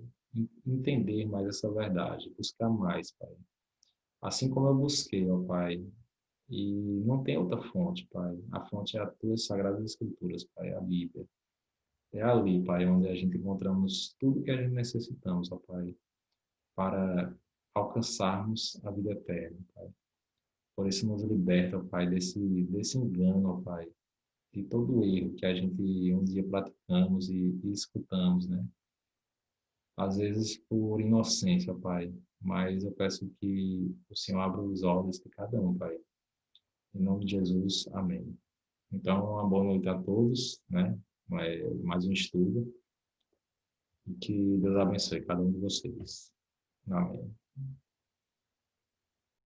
entender mais essa verdade, buscar mais, Pai. Assim como eu busquei, ó Pai, e não tem outra fonte, Pai. A fonte é a tua Sagradas Escrituras, Pai, a Bíblia. É ali, Pai, onde a gente encontramos tudo que a gente necessitamos, ó Pai, para alcançarmos a vida eterna, Pai. Por isso nos liberta, ó Pai, desse engano, ó Pai, de todo erro que a gente um dia praticamos e escutamos, né? Às vezes por inocência, ó Pai, mas eu peço que o Senhor abra os olhos de cada um, Pai. Em nome de Jesus, amém. Então, uma boa noite a todos, né? Mais um estudo e que Deus abençoe cada um de vocês. Amém.